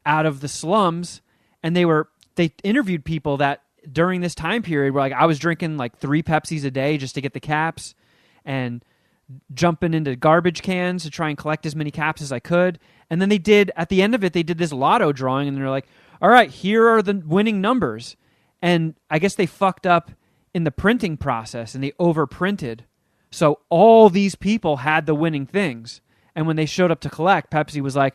out of the slums, and they interviewed people that during this time period where like I was drinking like 3 Pepsis a day just to get the caps and jumping into garbage cans to try and collect as many caps as I could. And then at the end of it, they did this lotto drawing and they're like, all right, here are the winning numbers. And I guess they fucked up in the printing process and they overprinted. So all these people had the winning things. And when they showed up to collect, Pepsi was like,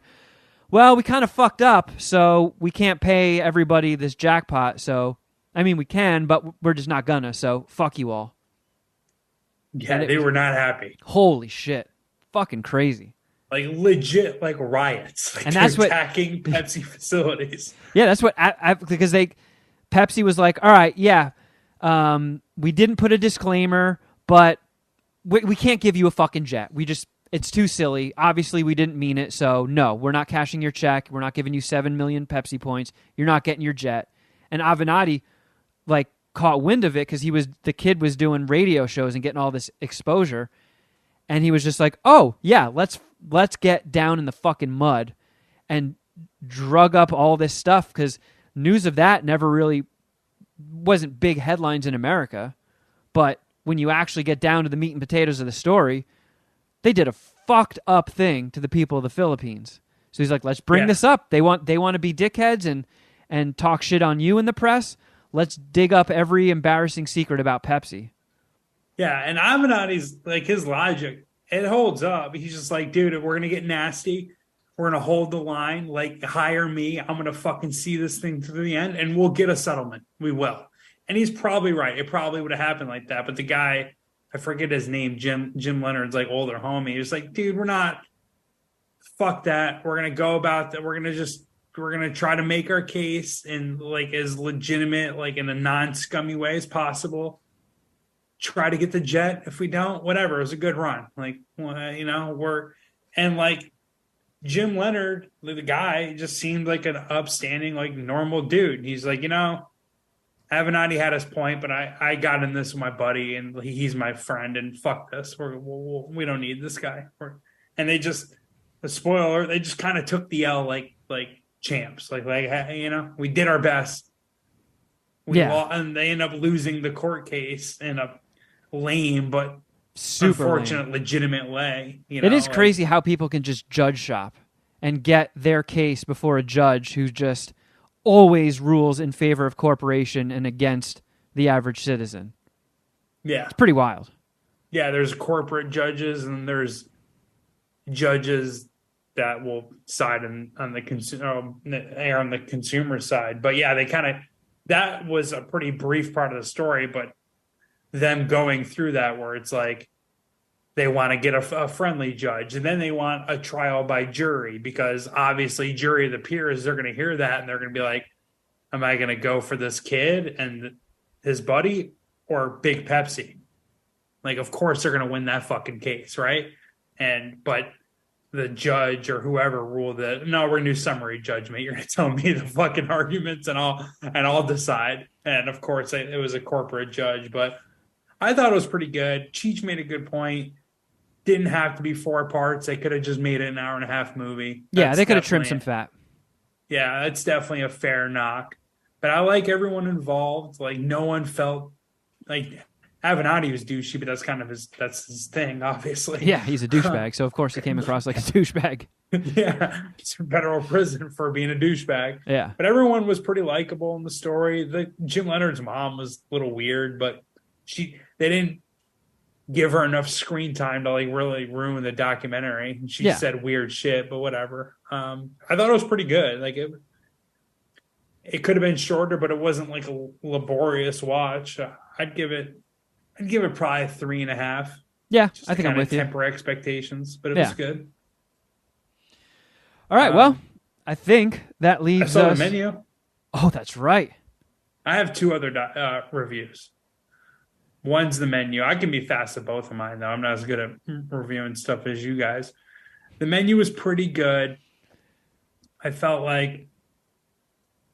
well, we kind of fucked up, so we can't pay everybody this jackpot. So I mean, we can, but we're just not gonna, so fuck you all. Yeah, they were not happy. Holy shit. Fucking crazy. Like, legit, like, riots. Like, and that's attacking Pepsi facilities. Yeah, that's what, because Pepsi was like, all right, yeah, we didn't put a disclaimer, but we can't give you a fucking jet. It's too silly. Obviously, we didn't mean it, so no, we're not cashing your check. We're not giving you 7 million Pepsi points. You're not getting your jet. And Avenatti like caught wind of it because the kid was doing radio shows and getting all this exposure, and he was just like, oh yeah, let's get down in the fucking mud and drug up all this stuff, because news of that never really wasn't big headlines in America, but when you actually get down to the meat and potatoes of the story, they did a fucked up thing to the people of the Philippines. So he's like, let's bring this up. They want to be dickheads and talk shit on you in the press. Let's dig up every embarrassing secret about Pepsi. Yeah, and Avenatti's like his logic, it holds up. He's just like, dude, we're gonna get nasty. We're gonna hold the line. Like, hire me. I'm gonna fucking see this thing through the end, and we'll get a settlement. We will. And he's probably right. It probably would have happened like that. But the guy, I forget his name, Jim Leonard's like older homie. He was like, dude, we're not. Fuck that. We're gonna go about that. We're gonna try to make our case in like as legitimate, like in a non-scummy way as possible. Try to get the jet. If we don't, whatever. It was a good run. Like, like Jim Leonard, the guy, just seemed like an upstanding, like normal dude. He's like, Avenatti had his point, but I got in this with my buddy, and he's my friend, and fuck this. We don't need this guy. And they just, the spoiler, they just kind of took the L like champs. Like we did our best. And they end up losing the court case in a lame but super unfortunate, lame, legitimate way. It is crazy how people can just judge shop and get their case before a judge who just always rules in favor of corporation and against the average citizen. Yeah. It's pretty wild. Yeah, there's corporate judges and there's judges that will side on the consumer side. But yeah, that was a pretty brief part of the story, but them going through that where it's like they want to get a friendly judge and then they want a trial by jury because obviously jury of the peers, they're going to hear that and they're going to be like, am I going to go for this kid and his buddy or Big Pepsi? Like, of course they're going to win that fucking case, right? But the judge or whoever ruled that, no, we're going to do summary judgment. You're going to tell me the fucking arguments and I'll decide. And of course it was a corporate judge, but I thought it was pretty good. Cheech made a good point. Didn't have to be 4 parts. They could have just made it an hour and a half movie. Yeah, they could have trimmed some fat. Yeah, that's definitely a fair knock. But I like everyone involved. Like, no one felt like Avenatti was douchey, but that's his thing, obviously. Yeah, he's a douchebag, so of course he came across like a douchebag. Yeah, it's a federal prison for being a douchebag. Yeah. But everyone was pretty likable in the story. Jim Leonard's mom was a little weird, but they didn't give her enough screen time to like really ruin the documentary. She said weird shit, but whatever. I thought it was pretty good. Like it could have been shorter, but it wasn't like a laborious watch. I'd give it probably 3.5. Yeah, I think I'm with you. Temper expectations, but it was good. All right, well, I think that leaves I saw us. the menu. Oh, that's right. I have 2 other reviews. One's the menu. I can be fast at both of mine, though. I'm not as good at reviewing stuff as you guys. The menu was pretty good. I felt like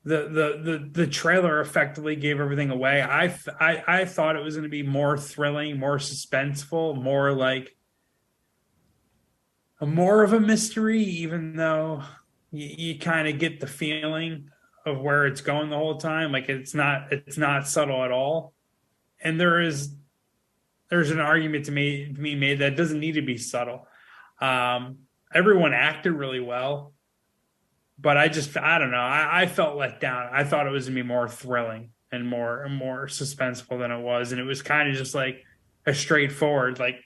the trailer effectively gave everything away. I thought it was going to be more thrilling, more suspenseful, more like more of a mystery, even though you kind of get the feeling of where it's going the whole time. Like it's not subtle at all. And there's an argument to be made that doesn't need to be subtle. Everyone acted really well, but I don't know. I felt let down. I thought it was gonna be more thrilling and more suspenseful than it was, and it was kind of just like a straightforward, like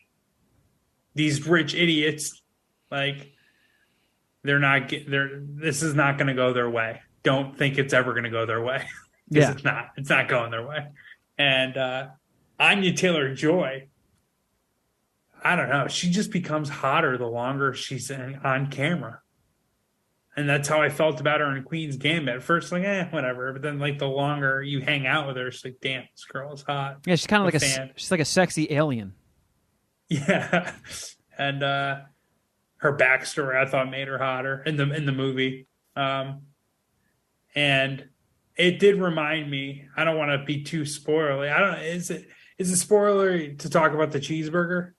these rich idiots, like this is not going to go their way. Don't think it's ever going to go their way. Yeah, it's not going their way. And Anya Taylor-Joy, I don't know. She just becomes hotter the longer she's on camera. And that's how I felt about her in Queen's Gambit. At first, like, whatever. But then, like, the longer you hang out with her, it's like, damn, this girl is hot. Yeah, she's kind of like she's like a sexy alien. Yeah. And her backstory, I thought, made her hotter in the movie. And it did remind me, I don't want to be too spoilery. Is it spoilery to talk about the cheeseburger?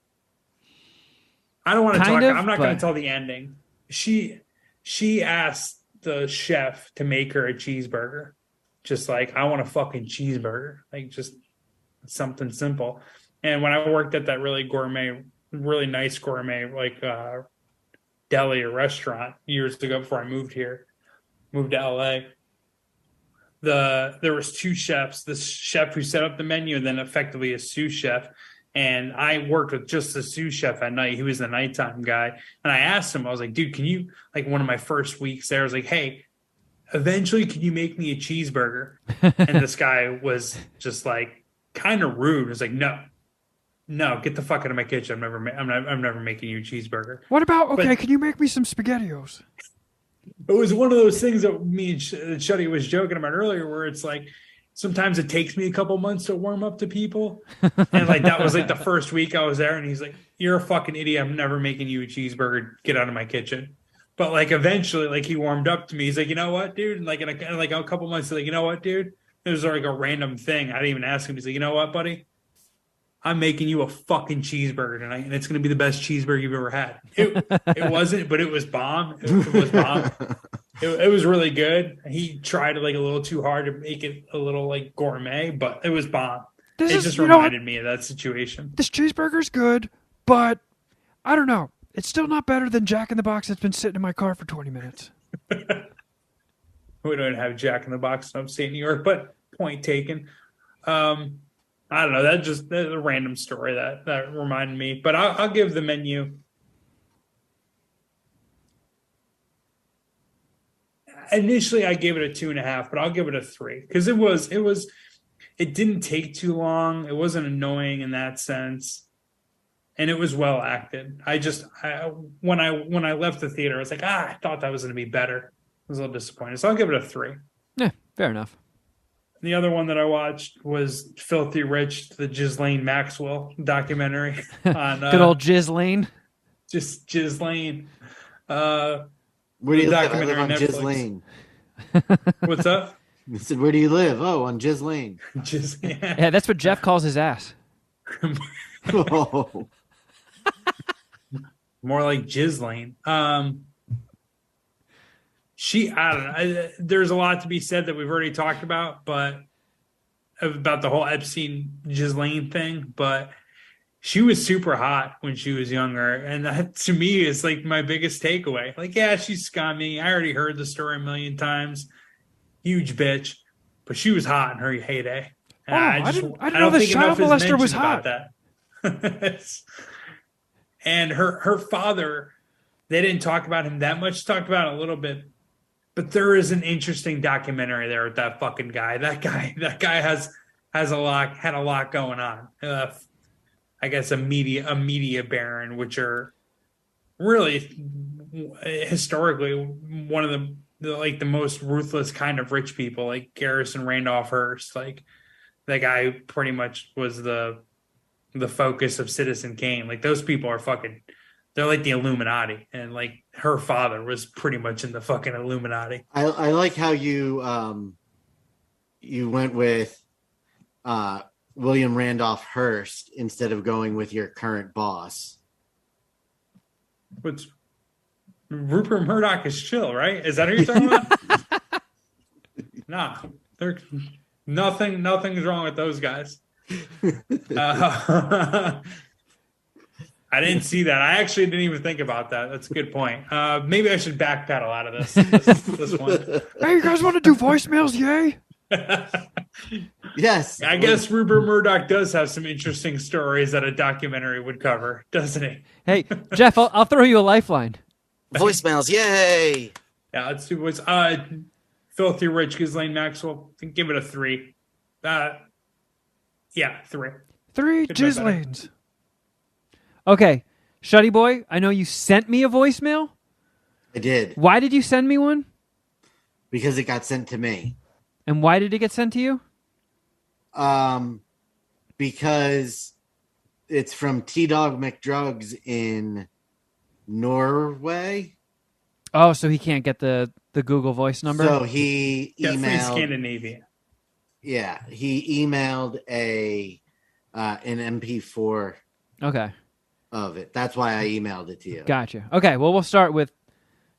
I don't want to talk. I'm not going to tell the ending. She asked the chef to make her a cheeseburger. Just like, I want a fucking cheeseburger. Like, just something simple. And when I worked at that really nice gourmet, like deli or restaurant years ago before I moved to LA. There was two chefs, this chef who set up the menu and then effectively a sous chef. And I worked with just the sous chef at night. He was the nighttime guy. And I asked him, I was like, dude, can you, like one of my first weeks there, I was like, hey, eventually can you make me a cheeseburger? And this guy was just like kind of rude. He was like, no, get the fuck out of my kitchen. I'm never making you a cheeseburger. What about, can you make me some SpaghettiOs? It was one of those things that me and Shuddy was joking about earlier, where it's like sometimes it takes me a couple months to warm up to people, and like that was like the first week I was there, and he's like, "You're a fucking idiot. I'm never making you a cheeseburger. Get out of my kitchen." But like eventually, like he warmed up to me. He's like, "You know what, dude?" And like in a couple months, he's like, "You know what, dude?" It was like a random thing. I didn't even ask him. He's like, "You know what, buddy? I'm making you a fucking cheeseburger tonight, and it's going to be the best cheeseburger you've ever had." It wasn't, but it was bomb. It was bomb. It was really good. He tried it like a little too hard to make it a little like gourmet, but it was bomb. It just reminded me of that situation. This cheeseburger's good, but I don't know. It's still not better than Jack in the Box that's been sitting in my car for 20 minutes. We don't have Jack in the Box in upstate New York, but point taken. I don't know. That's a random story that reminded me. But I'll give the menu. Initially, I gave it a 2.5, but I'll give it a 3 because it didn't take too long. It wasn't annoying in that sense, and it was well acted. When I left the theater, I was like, I thought that was going to be better. I was a little disappointed, so I'll give it a 3. Yeah, fair enough. The other one that I watched was Filthy Rich, the Ghislaine Maxwell documentary on good old Ghislaine. Just Ghislaine. Where do you live? I live on Ghislaine. What's up? I said, where do you live? Oh, on Ghislaine. Yeah, that's what Jeff calls his ass. Oh. More like Ghislaine. I don't know. There's a lot to be said that we've already talked about, but about the whole Epstein Ghislaine thing. But she was super hot when she was younger, and that to me is like my biggest takeaway. Like, yeah, she's scummy. I already heard the story a million times. Huge bitch, but she was hot in her heyday. And I didn't know the child molester was hot. That. And her father, they didn't talk about him that much. Talked about it a little bit. But there is an interesting documentary there with that fucking guy. That guy has had a lot going on. I guess a media baron, which are really historically one of the most ruthless kind of rich people, like Garrison Randolph Hearst. Like that guy pretty much was the focus of Citizen Kane. Like those people are fucking. They're like the Illuminati, and like her father was pretty much in the fucking Illuminati. I like how you went with William Randolph Hearst instead of going with your current boss. What's Rupert Murdoch is chill, right? Is that what you're talking about? Nah, nothing's wrong with those guys. I didn't see that. I actually didn't even think about that. That's a good point. Maybe I should backpedal out of this one. Hey, you guys want to do voicemails? Yay! Yes. I guess Rupert Murdoch does have some interesting stories that a documentary would cover, doesn't he? Hey, Jeff, I'll throw you a lifeline. Voicemails, yay! Yeah, let's do voice. Filthy Rich, Ghislaine Maxwell. Give it a 3. Yeah, 3. 3 Ghislaines. Okay, Shuddy Boy, I know you sent me a voicemail. I did. Why did you send me one? Because it got sent to me. And why did it get sent to you? Because it's from T-Dog McDrugs in Norway. Oh, so he can't get the Google Voice number? So he emailed Scandinavia. Yeah, he emailed an MP4 Okay. of it. That's why I emailed it to you. Gotcha. Okay, well, we'll start with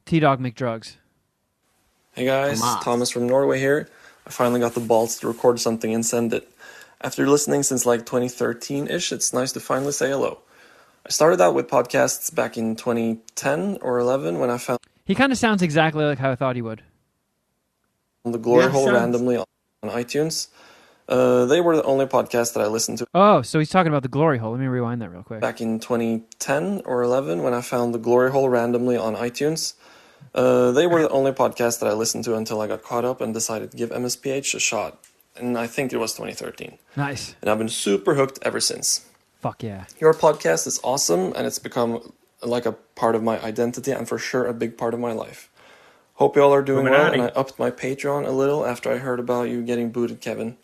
T-Dog McDrugs. Hey guys, Thomas from Norway here. I finally got the balls to record something and send it. After listening since like 2013-ish, it's nice to finally say hello. I started out with podcasts back in 2010 or 11 when I found He kind of sounds exactly like how I thought he would. the Glory Yeah, Hole sounds- randomly on iTunes. They were the only podcast that I listened to Oh, so he's talking about the Glory Hole. Let me rewind that real quick. back in 2010 or 11 when I found the Glory Hole randomly on iTunes. They were the only podcast that I listened to until I got caught up and decided to give MSPH a shot. And I think it was 2013. Nice. And I've been super hooked ever since. Fuck yeah. Your podcast is awesome, and it's become like a part of my identity and for sure a big part of my life. Hope you all are doing well, and I upped my Patreon a little after I heard about you getting booted, Kevin.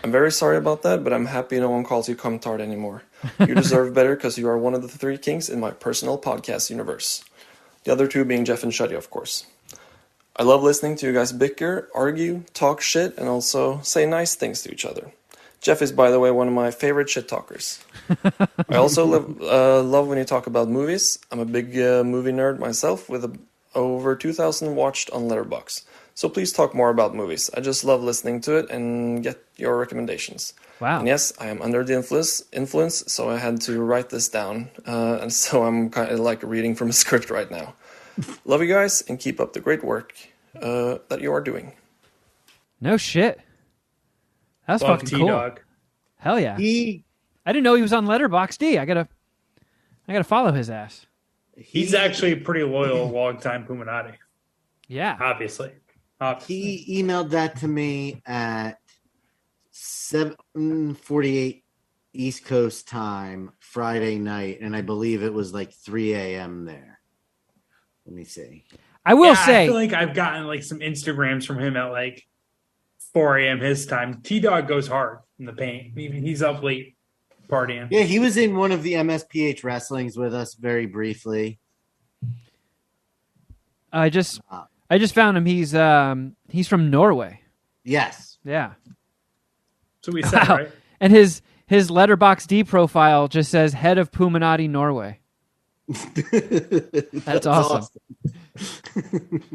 I'm very sorry about that, but I'm happy no one calls you cumtard anymore. You deserve better because you are one of the 3 kings in my personal podcast universe. The other 2 being Jeff and Shuddy, of course. I love listening to you guys bicker, argue, talk shit, and also say nice things to each other. Jeff is, by the way, one of my favorite shit talkers. I also love when you talk about movies. I'm a big movie nerd myself with over 2,000 watched on Letterboxd. So please talk more about movies. I just love listening to it and get your recommendations. Wow. And yes, I am under the influence, so I had to write this down. And so I'm kind of like reading from a script right now. Love you guys and keep up the great work that you are doing. No shit. That's Love fucking cool. T-Dog. Hell yeah. He I didn't know he was on Letterboxd. I gotta follow his ass. He's actually a pretty loyal, long-time Puminati, Yeah. obviously. he emailed that to me at 7:48 East Coast time Friday night, and I believe it was like 3 a.m. there. Let me see. I will I say feel like I've gotten like some Instagrams from him at like 4 a.m. his time. T-Dog goes hard in the paint. He's up late partying. Yeah, he was in one of the MSPH wrestlings with us very briefly. I just found him. He's from Norway. Yes. Yeah. So we said, Wow. right? And his Letterboxd profile just says head of Puminati Norway. That's awesome.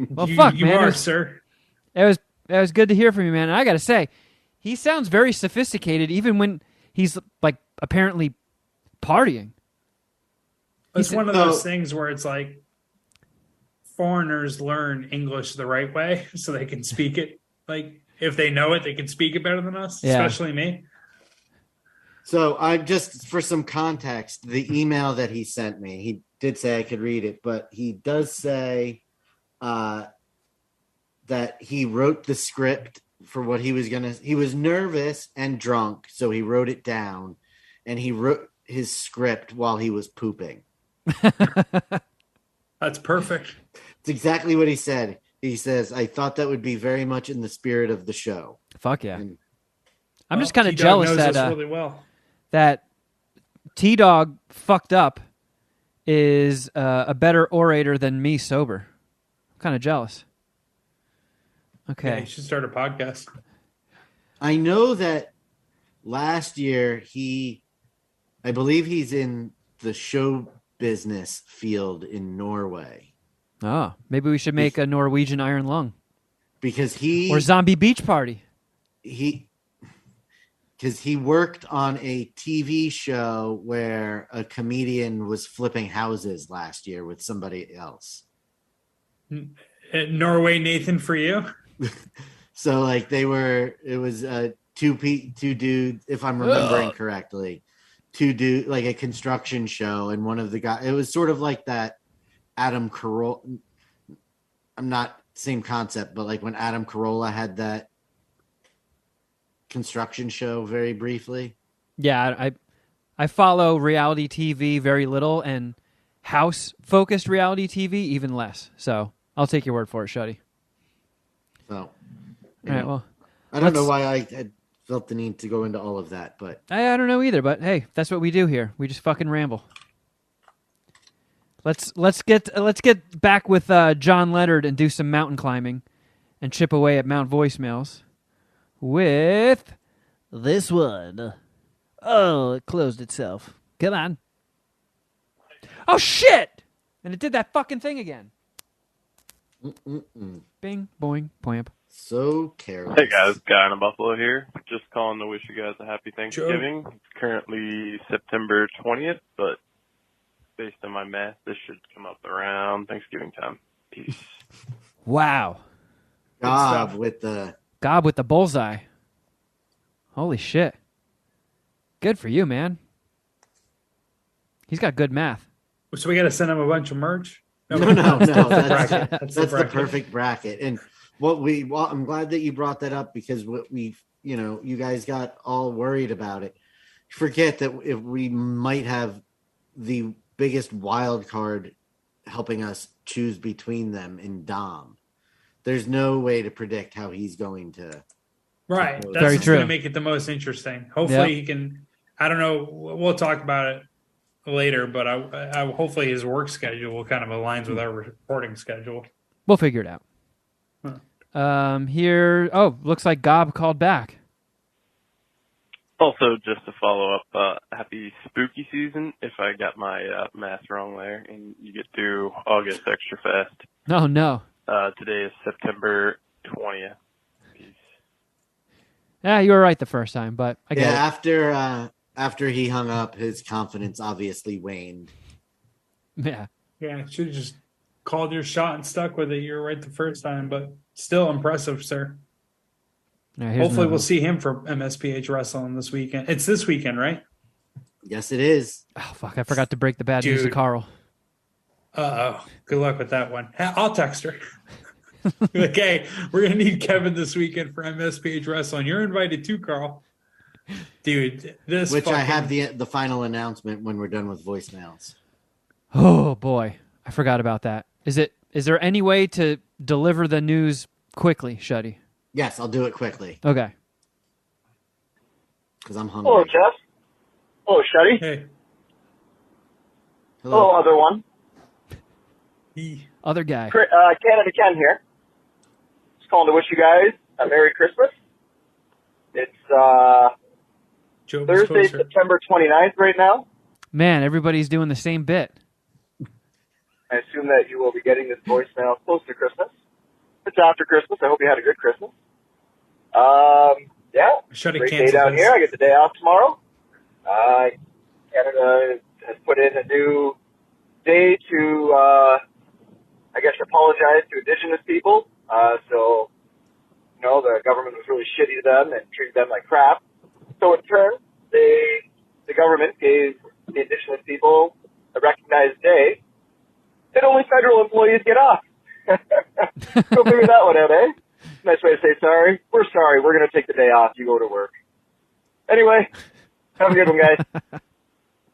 Well, you, fuck, you man. are, sir. It was good to hear from you, man. And I gotta say, he sounds very sophisticated, even when he's like apparently partying. It's one of those things where it's like foreigners learn English the right way so they can speak it. Like if they know it, they can speak it better than us, especially me. So I'm just for some context, the email that he sent me, he did say I could read it, but he does say that he wrote the script for what he was nervous and drunk, so he wrote it down, and he wrote his script while he was pooping. That's perfect. It's exactly what he said. He says, I thought that would be very much in the spirit of the show. Fuck yeah. And, I'm just kind of T-Dog jealous knows that us really well. that T-Dog fucked up is a better orator than me sober. I'm kind of jealous. Okay. Yeah, you should start a podcast. I know that last year I believe he's in the show business field in Norway. Oh, maybe we should make a Norwegian Iron Lung. Because or Zombie Beach Party. Because he worked on a TV show where a comedian was flipping houses last year with somebody else. Norway Nathan for you. So like it was two dudes, if I'm remembering correctly, two dudes, like a construction show, and one of the guys, it was sort of like that Adam Carolla. I'm not same concept, but like when Adam Carolla had that construction show very briefly. Yeah, I follow reality TV very little, and house-focused reality TV even less. So I'll take your word for it, Shuddy. So, all right, well, I don't know why I felt the need to go into all of that, but I don't know either. But hey, that's what we do here. We just fucking ramble. Let's get back with John Leonard and do some mountain climbing, and chip away at Mount Voicemails with this one. Oh, it closed itself. Come on. Oh shit! And it did that fucking thing again. Bing, boing, poimp. So careless. Hey guys, Guy in Buffalo here. Just calling to wish you guys a happy Thanksgiving. It's currently September 20th, but based on my math, this should come up around Thanksgiving time. Peace. Wow. Gob with the bullseye. Holy shit. Good for you, man. He's got good math. So we got to send him a bunch of merch? No. That's the perfect bracket. And I'm glad that you brought that up, because you guys got all worried about it. Forget that if we might have the biggest wild card helping us choose between them in Dom. There's no way to predict how he's going to. Right. That's Very what's true. going to make it the most interesting. Hopefully he can. I don't know. We'll talk about it later, but I hopefully his work schedule kind of aligns with our reporting schedule. We'll figure it out. Here. Oh, looks like Gob called back. Also, just to follow up, happy spooky season if I got my math wrong there, and you get through August extra fast. Oh, no. Today is September 20th. Peace. Yeah, you were right the first time, but I get it. After he hung up, his confidence obviously waned. Yeah. Yeah, should have just called your shot and stuck with it. You were right the first time, but still impressive, sir. Right, hopefully we'll see him for MSPH Wrestling this weekend. It's this weekend, right? Yes, it is. Oh, fuck. I forgot to break the bad news to Carl. Uh-oh. Good luck with that one. I'll text her. Like, hey, we're going to need Kevin this weekend for MSPH Wrestling. You're invited too, Carl. Dude, I have the final announcement when we're done with voicemails. Oh, boy. I forgot about that. Is there any way to deliver the news quickly, Shuddy? Yes, I'll do it quickly. Okay. Because I'm hungry. Hello, Jeff. Hello, Shuddy. Hey. Hello, other one. Other guy. Canada Ken here. Just calling to wish you guys a Merry Christmas. It's Thursday, September 29th right now. Man, everybody's doing the same bit. I assume that you will be getting this voicemail close to Christmas. It's after Christmas. I hope you had a good Christmas. Yeah, great day down here. I get the day off tomorrow. Canada has put in a new day to, I guess, apologize to Indigenous people. So, the government was really shitty to them and treated them like crap. So in turn, the government gave the Indigenous people a recognized day that only federal employees get off. Go figure that one out, eh? Nice way to say sorry. We're sorry. We're going to take the day off. You go to work. Anyway, have a good one, guys.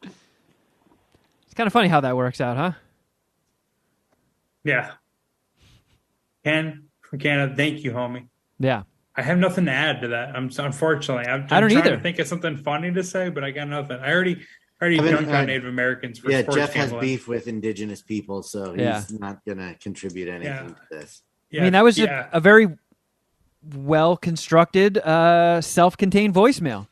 It's kind of funny how that works out, huh? Yeah. Ken from Canada, thank you, homie. Yeah. I have nothing to add to that. Unfortunately. I'm I don't trying either. to think of something funny to say, but I got nothing. I already dunked on Native Americans for sports Jeff has gambling. beef with Indigenous people, so he's not going to contribute anything to this. Yeah. I mean, that was a very well-constructed, self-contained voicemail.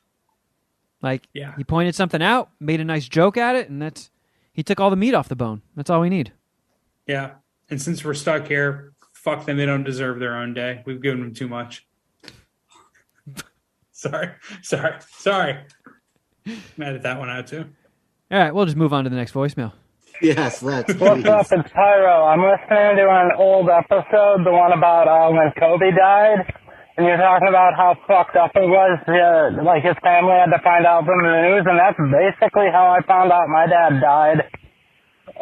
Like, he pointed something out, made a nice joke at it, and he took all the meat off the bone. That's all we need. Yeah. And since we're stuck here, fuck them. They don't deserve their own day. We've given them too much. Sorry. Edit that one out too. All right, we'll just move on to the next voicemail. Yes, let's. What's up? It's Pyro. I'm listening to an old episode, the one about when Kobe died, and you're talking about how fucked up it was. Like his family had to find out from the news, and that's basically how I found out my dad died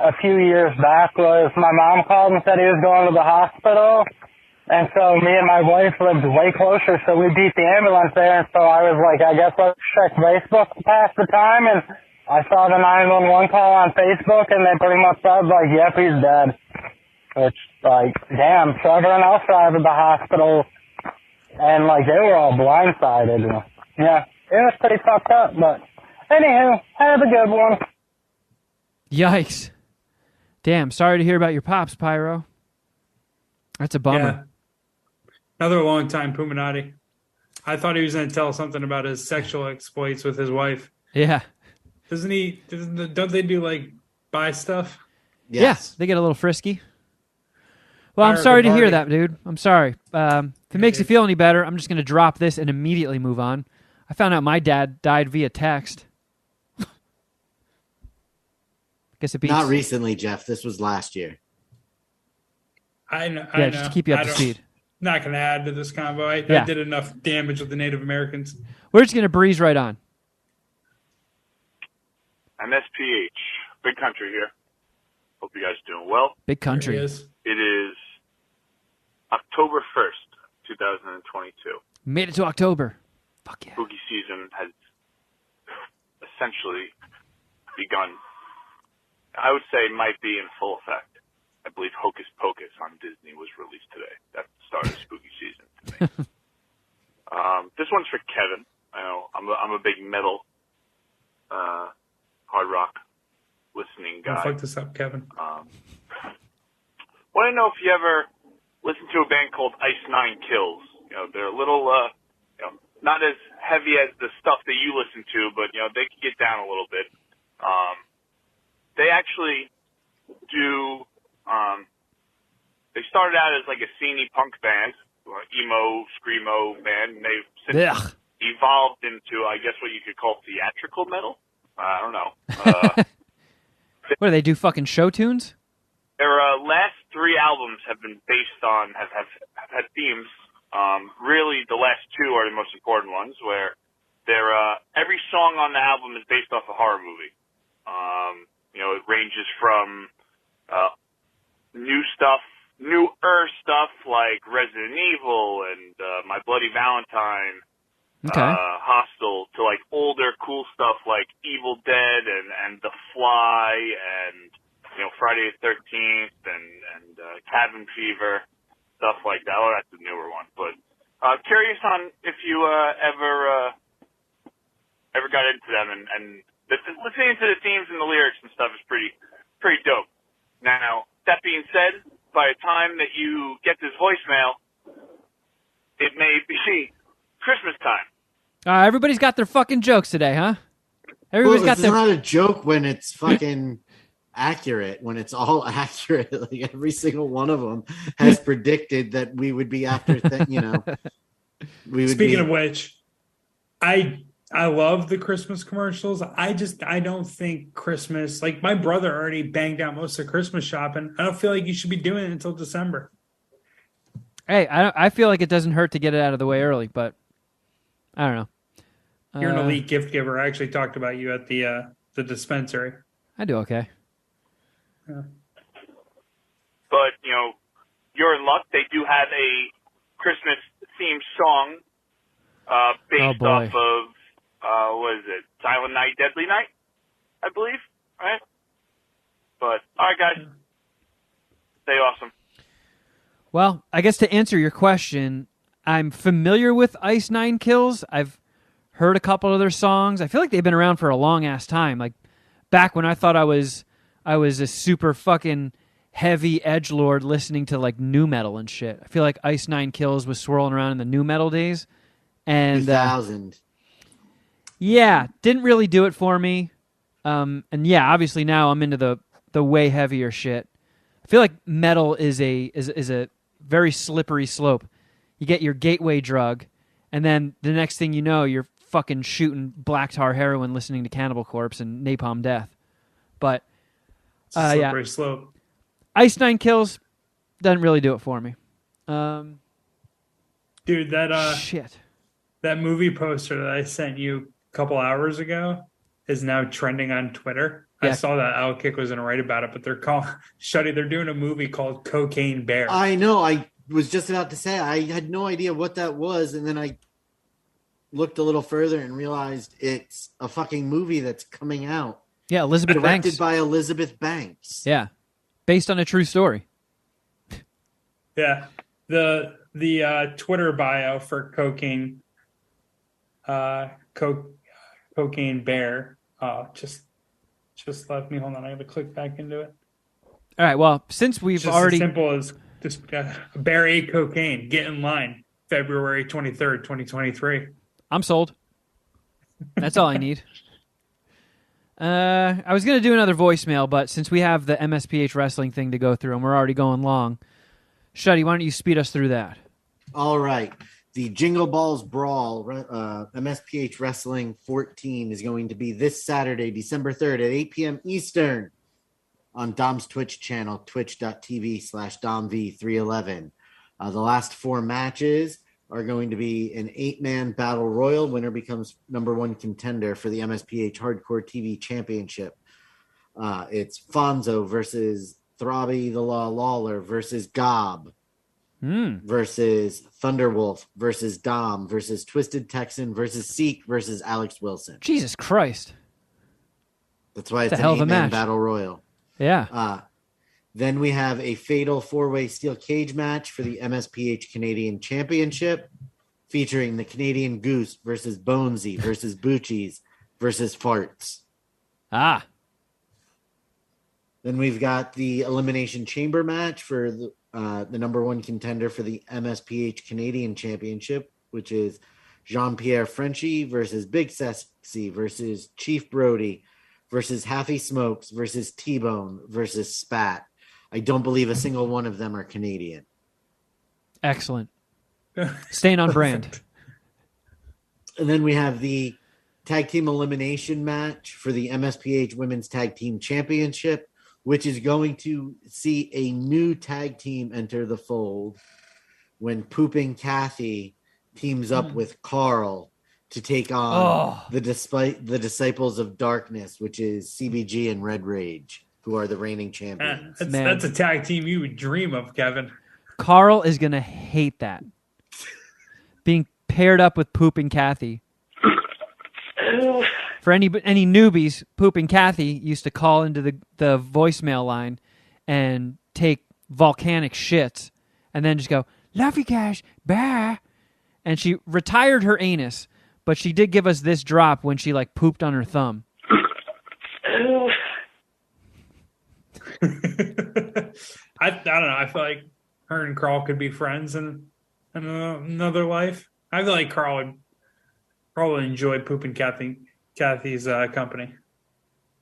a few years back. Was my mom called and said he was going to the hospital. And so me and my wife lived way closer, so we beat the ambulance there. And so I was like, I guess let's check Facebook to pass the time. And I saw the 911 call on Facebook, and they pretty much said, like, yep, he's dead. Which, like, damn. So everyone else arrived at the hospital, and, like, they were all blindsided. Yeah, it was pretty fucked up. But anywho, have a good one. Yikes. Damn, sorry to hear about your pops, Pyro. That's a bummer. Yeah. Another long time Puminati. I thought he was going to tell something about his sexual exploits with his wife. Yeah. Don't they do like buy stuff? Yes. Yeah, they get a little frisky. Well, I'm sorry to hear that, dude. I'm sorry. If it makes you feel any better, I'm just going to drop this and immediately move on. I found out my dad died via text. Guess it beats. Not recently, Jeff. This was last year. I know. Just to keep you up to speed. Not going to add to this combo. I did enough damage with the Native Americans. We're just going to breeze right on. MSPH. Big country here. Hope you guys are doing well. Big country. It is October 1st, 2022. Made it to October. Fuck yeah. Spooky season has essentially begun. I would say might be in full effect. I believe Hocus Pocus on Disney was released today. That's the start of spooky season to me. This one's for Kevin. I know I'm a big metal, hard rock listening guy. Fuck this up, Kevin. Want to know if you ever listen to a band called Ice Nine Kills? They're a little, not as heavy as the stuff that you listen to, but they can get down a little bit. They actually do. They started out as like a sceney punk band, emo, screamo band, and they've since evolved into, I guess, what you could call theatrical metal. I don't know. What do they do? Fucking show tunes? Their last 3 albums have been based on have had themes. Really, the last 2 are the most important ones, where they're every song on the album is based off a horror movie. It ranges from newer stuff like Resident Evil and My Bloody Valentine, Hostel, to like older cool stuff like Evil Dead and The Fly and Friday the 13th and Cabin Fever, stuff like that. Well, that's the newer one, but curious on if you ever got into them and listening to the themes and the lyrics and stuff is pretty dope. Now, that being said, by the time that you get this voicemail, it may be Christmas time. Everybody's got their fucking jokes today, huh? Everybody's got their... It's not a joke when it's fucking accurate, when it's all accurate. Like every single one of them has predicted that we would be after, Speaking of which, I love the Christmas commercials. I don't think Christmas, like my brother already banged out most of Christmas shopping. I don't feel like you should be doing it until December. Hey, I feel like it doesn't hurt to get it out of the way early, but I don't know. You're an elite gift giver. I actually talked about you at the dispensary. I do okay. Yeah. But, you're in luck. They do have a Christmas-themed song based off of what is it? Silent Night, Deadly Night, I believe, right? But, all right, guys. Stay awesome. Well, I guess to answer your question, I'm familiar with Ice Nine Kills. I've heard a couple of their songs. I feel like they've been around for a long-ass time. Like, back when I thought I was a super fucking heavy edgelord listening to, like, nu metal and shit. I feel like Ice Nine Kills was swirling around in the nu metal days. And 2000. Yeah, didn't really do it for me. And yeah, obviously now I'm into the way heavier shit. I feel like metal is a very slippery slope. You get your gateway drug, and then the next thing you know, you're fucking shooting black tar heroin, listening to Cannibal Corpse and Napalm Death. But slippery slope. Ice Nine Kills doesn't really do it for me. Dude, that shit. That movie poster that I sent you a couple hours ago is now trending on Twitter. Yeah. I saw that Outkick was going to write about it, but they're doing a movie called Cocaine Bear. I know. I was just about to say, I had no idea what that was. And then I looked a little further and realized it's a fucking movie that's coming out. Yeah, Elizabeth Banks. Directed by Elizabeth Banks. Yeah. Based on a true story. Yeah. The Twitter bio for Cocaine Bear just left me. Hold on, I got to click back into it. All right, well, since we've just already... as simple as just Bear ate cocaine. Get in line. February 23rd, 2023. I'm sold. That's all I need. I was going to do another voicemail, but since we have the MSPH wrestling thing to go through and we're already going long, Shuddy, why don't you speed us through that? All right. The Jingle Balls Brawl, MSPH Wrestling 14 is going to be this Saturday, December 3rd at 8 p.m. Eastern. on Dom's Twitch channel, twitch.tv/DomV311. The last 4 matches are going to be an 8-man battle royal. Winner becomes number 1 contender for the MSPH Hardcore TV Championship. It's Fonzo versus Throbby the Law Lawler versus Gob versus Thunderwolf versus Dom versus Twisted Texan versus Seek versus Alex Wilson. Jesus Christ. That's why it's a hell an of a 8-man match. battle royal. Yeah. Then we have a fatal 4-way steel cage match for the MSPH Canadian Championship, featuring the Canadian Goose versus Bonesy versus Boochies versus Farts. Then we've got the Elimination Chamber match for the number 1 contender for the MSPH Canadian Championship, which is Jean-Pierre Frenchy versus Big Sexy versus Chief Brody versus Happy Smokes versus T-Bone versus Spat. I don't believe a single one of them are Canadian. Excellent. Staying on brand. And then we have the tag team elimination match for the MSPH Women's Tag Team Championship, which is going to see a new tag team enter the fold when Pooping Kathy teams up with Carl to take on the Disciples of Darkness, which is CBG and Red Rage, who are the reigning champions. That's a tag team you would dream of, Kevin. Carl is going to hate that. Being paired up with Pooping Kathy. For any newbies, Pooping Kathy used to call into the voicemail line and take volcanic shits and then just go, "Love you guys, bye." And she retired her anus, but she did give us this drop when she like pooped on her thumb. I don't know. I feel like her and Carl could be friends in another life. I feel like Carl would probably enjoy Pooping Kathy's company.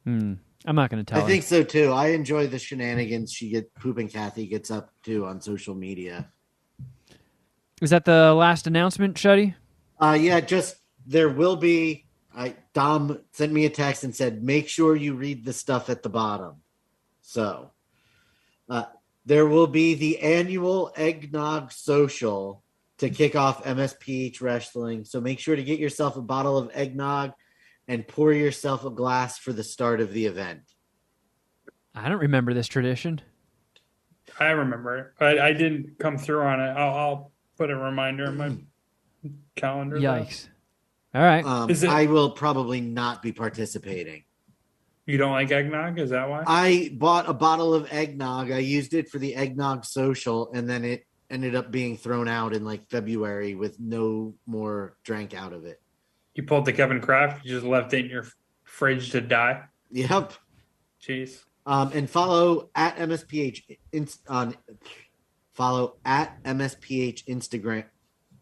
I'm not going to tell I her. think so too. I enjoy the shenanigans Pooping Kathy gets up to on social media. Is that the last announcement, Shuddy? Yeah, just there will be. Dom sent me a text and said, make sure you read the stuff at the bottom. So there will be the annual Eggnog Social to kick off MSPH Wrestling. So make sure to get yourself a bottle of eggnog and pour yourself a glass for the start of the event. I don't remember this tradition. I remember it, but I didn't come through on it. I'll put a reminder in my calendar. Yikes. All right. I will probably not be participating. You don't like eggnog? Is that why? I bought a bottle of eggnog. I used it for the Eggnog Social, and then it ended up being thrown out in like February with no more drank out of it. You pulled the Kevin Kraft? You just left it in your fridge to die? Yep. Jeez. And follow at MSPH follow at MSPH Instagram.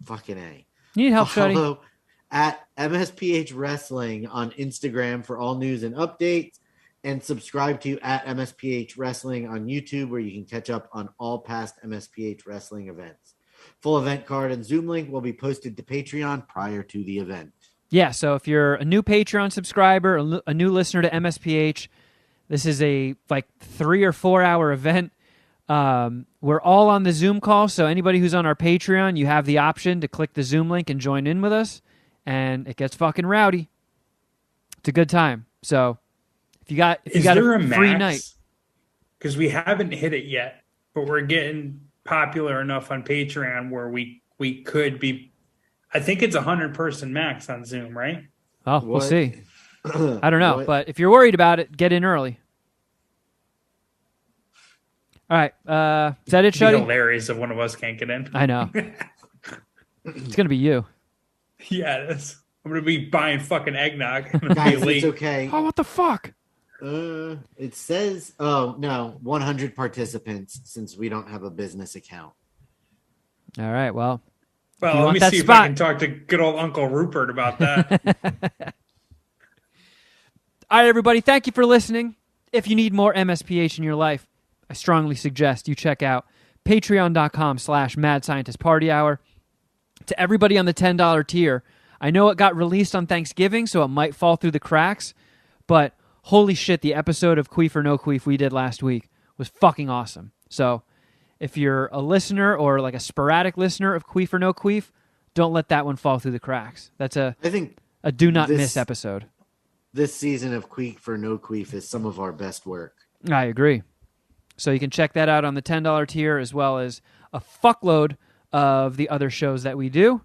Fucking A. You need help, Shuddy? Follow at MSPH Wrestling on Instagram for all news and updates, and subscribe to at MSPH Wrestling on YouTube, where you can catch up on all past MSPH Wrestling events. Full event card and Zoom link will be posted to Patreon prior to the event. Yeah, so if you're a new Patreon subscriber, a new listener to MSPH, this is a 3 or 4 hour event. We're all on the Zoom call, so anybody who's on our Patreon, you have the option to click the Zoom link and join in with us, and it gets fucking rowdy. It's a good time. So if you got a free night, because we haven't hit it yet, but we're getting popular enough on Patreon where we could be. I think it's 100-person max on Zoom, right? Oh, we'll see. I don't know, but if you're worried about it, get in early. All right, is that it, Shuddy? Hilarious if one of us can't get in. I know. It's gonna be you. Yeah, it is. I'm gonna be buying fucking eggnog. Guys, it's okay. Oh, what the fuck? It says, 100 participants, since we don't have a business account. All right, well, let me see if I can talk to good old Uncle Rupert about that. All right, everybody, thank you for listening. If you need more MSPH in your life, I strongly suggest you check out patreon.com/Mad Scientist Party Hour. To everybody on the $10 tier, I know it got released on Thanksgiving, so it might fall through the cracks, but holy shit, the episode of Queef or No Queef we did last week was fucking awesome. So if you're a listener or like a sporadic listener of Queef or No Queef, don't let that one fall through the cracks. That's a do not miss episode. This season of Queef for No Queef is some of our best work. I agree. So you can check that out on the $10 tier, as well as a fuckload of the other shows that we do.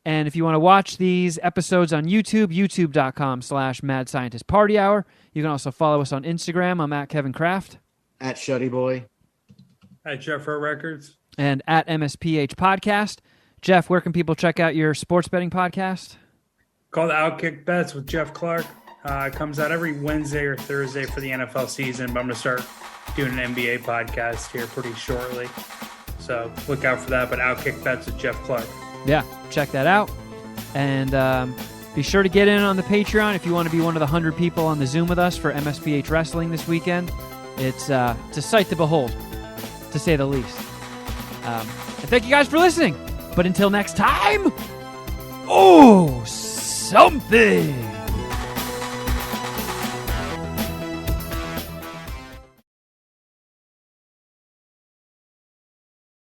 And if you want to watch these episodes on YouTube, youtube.com/Mad Scientist Party Hour. You can also follow us on Instagram. I'm at Kevin Kraft. At Shuddy Boy. At Jeffro Records. And at MSPH Podcast. Jeff, where can people check out your sports betting podcast? Called Outkick Bets with Jeff Clark. It comes out every Wednesday or Thursday for the NFL season, but I'm going to start doing an NBA podcast here pretty shortly. So look out for that, but Outkick Bets with Jeff Clark. Yeah, check that out. And be sure to get in on the Patreon if you want to be one of the 100 people on the Zoom with us for MSPH Wrestling this weekend. It's a sight to behold, to say the least. And thank you guys for listening. But until next time, something.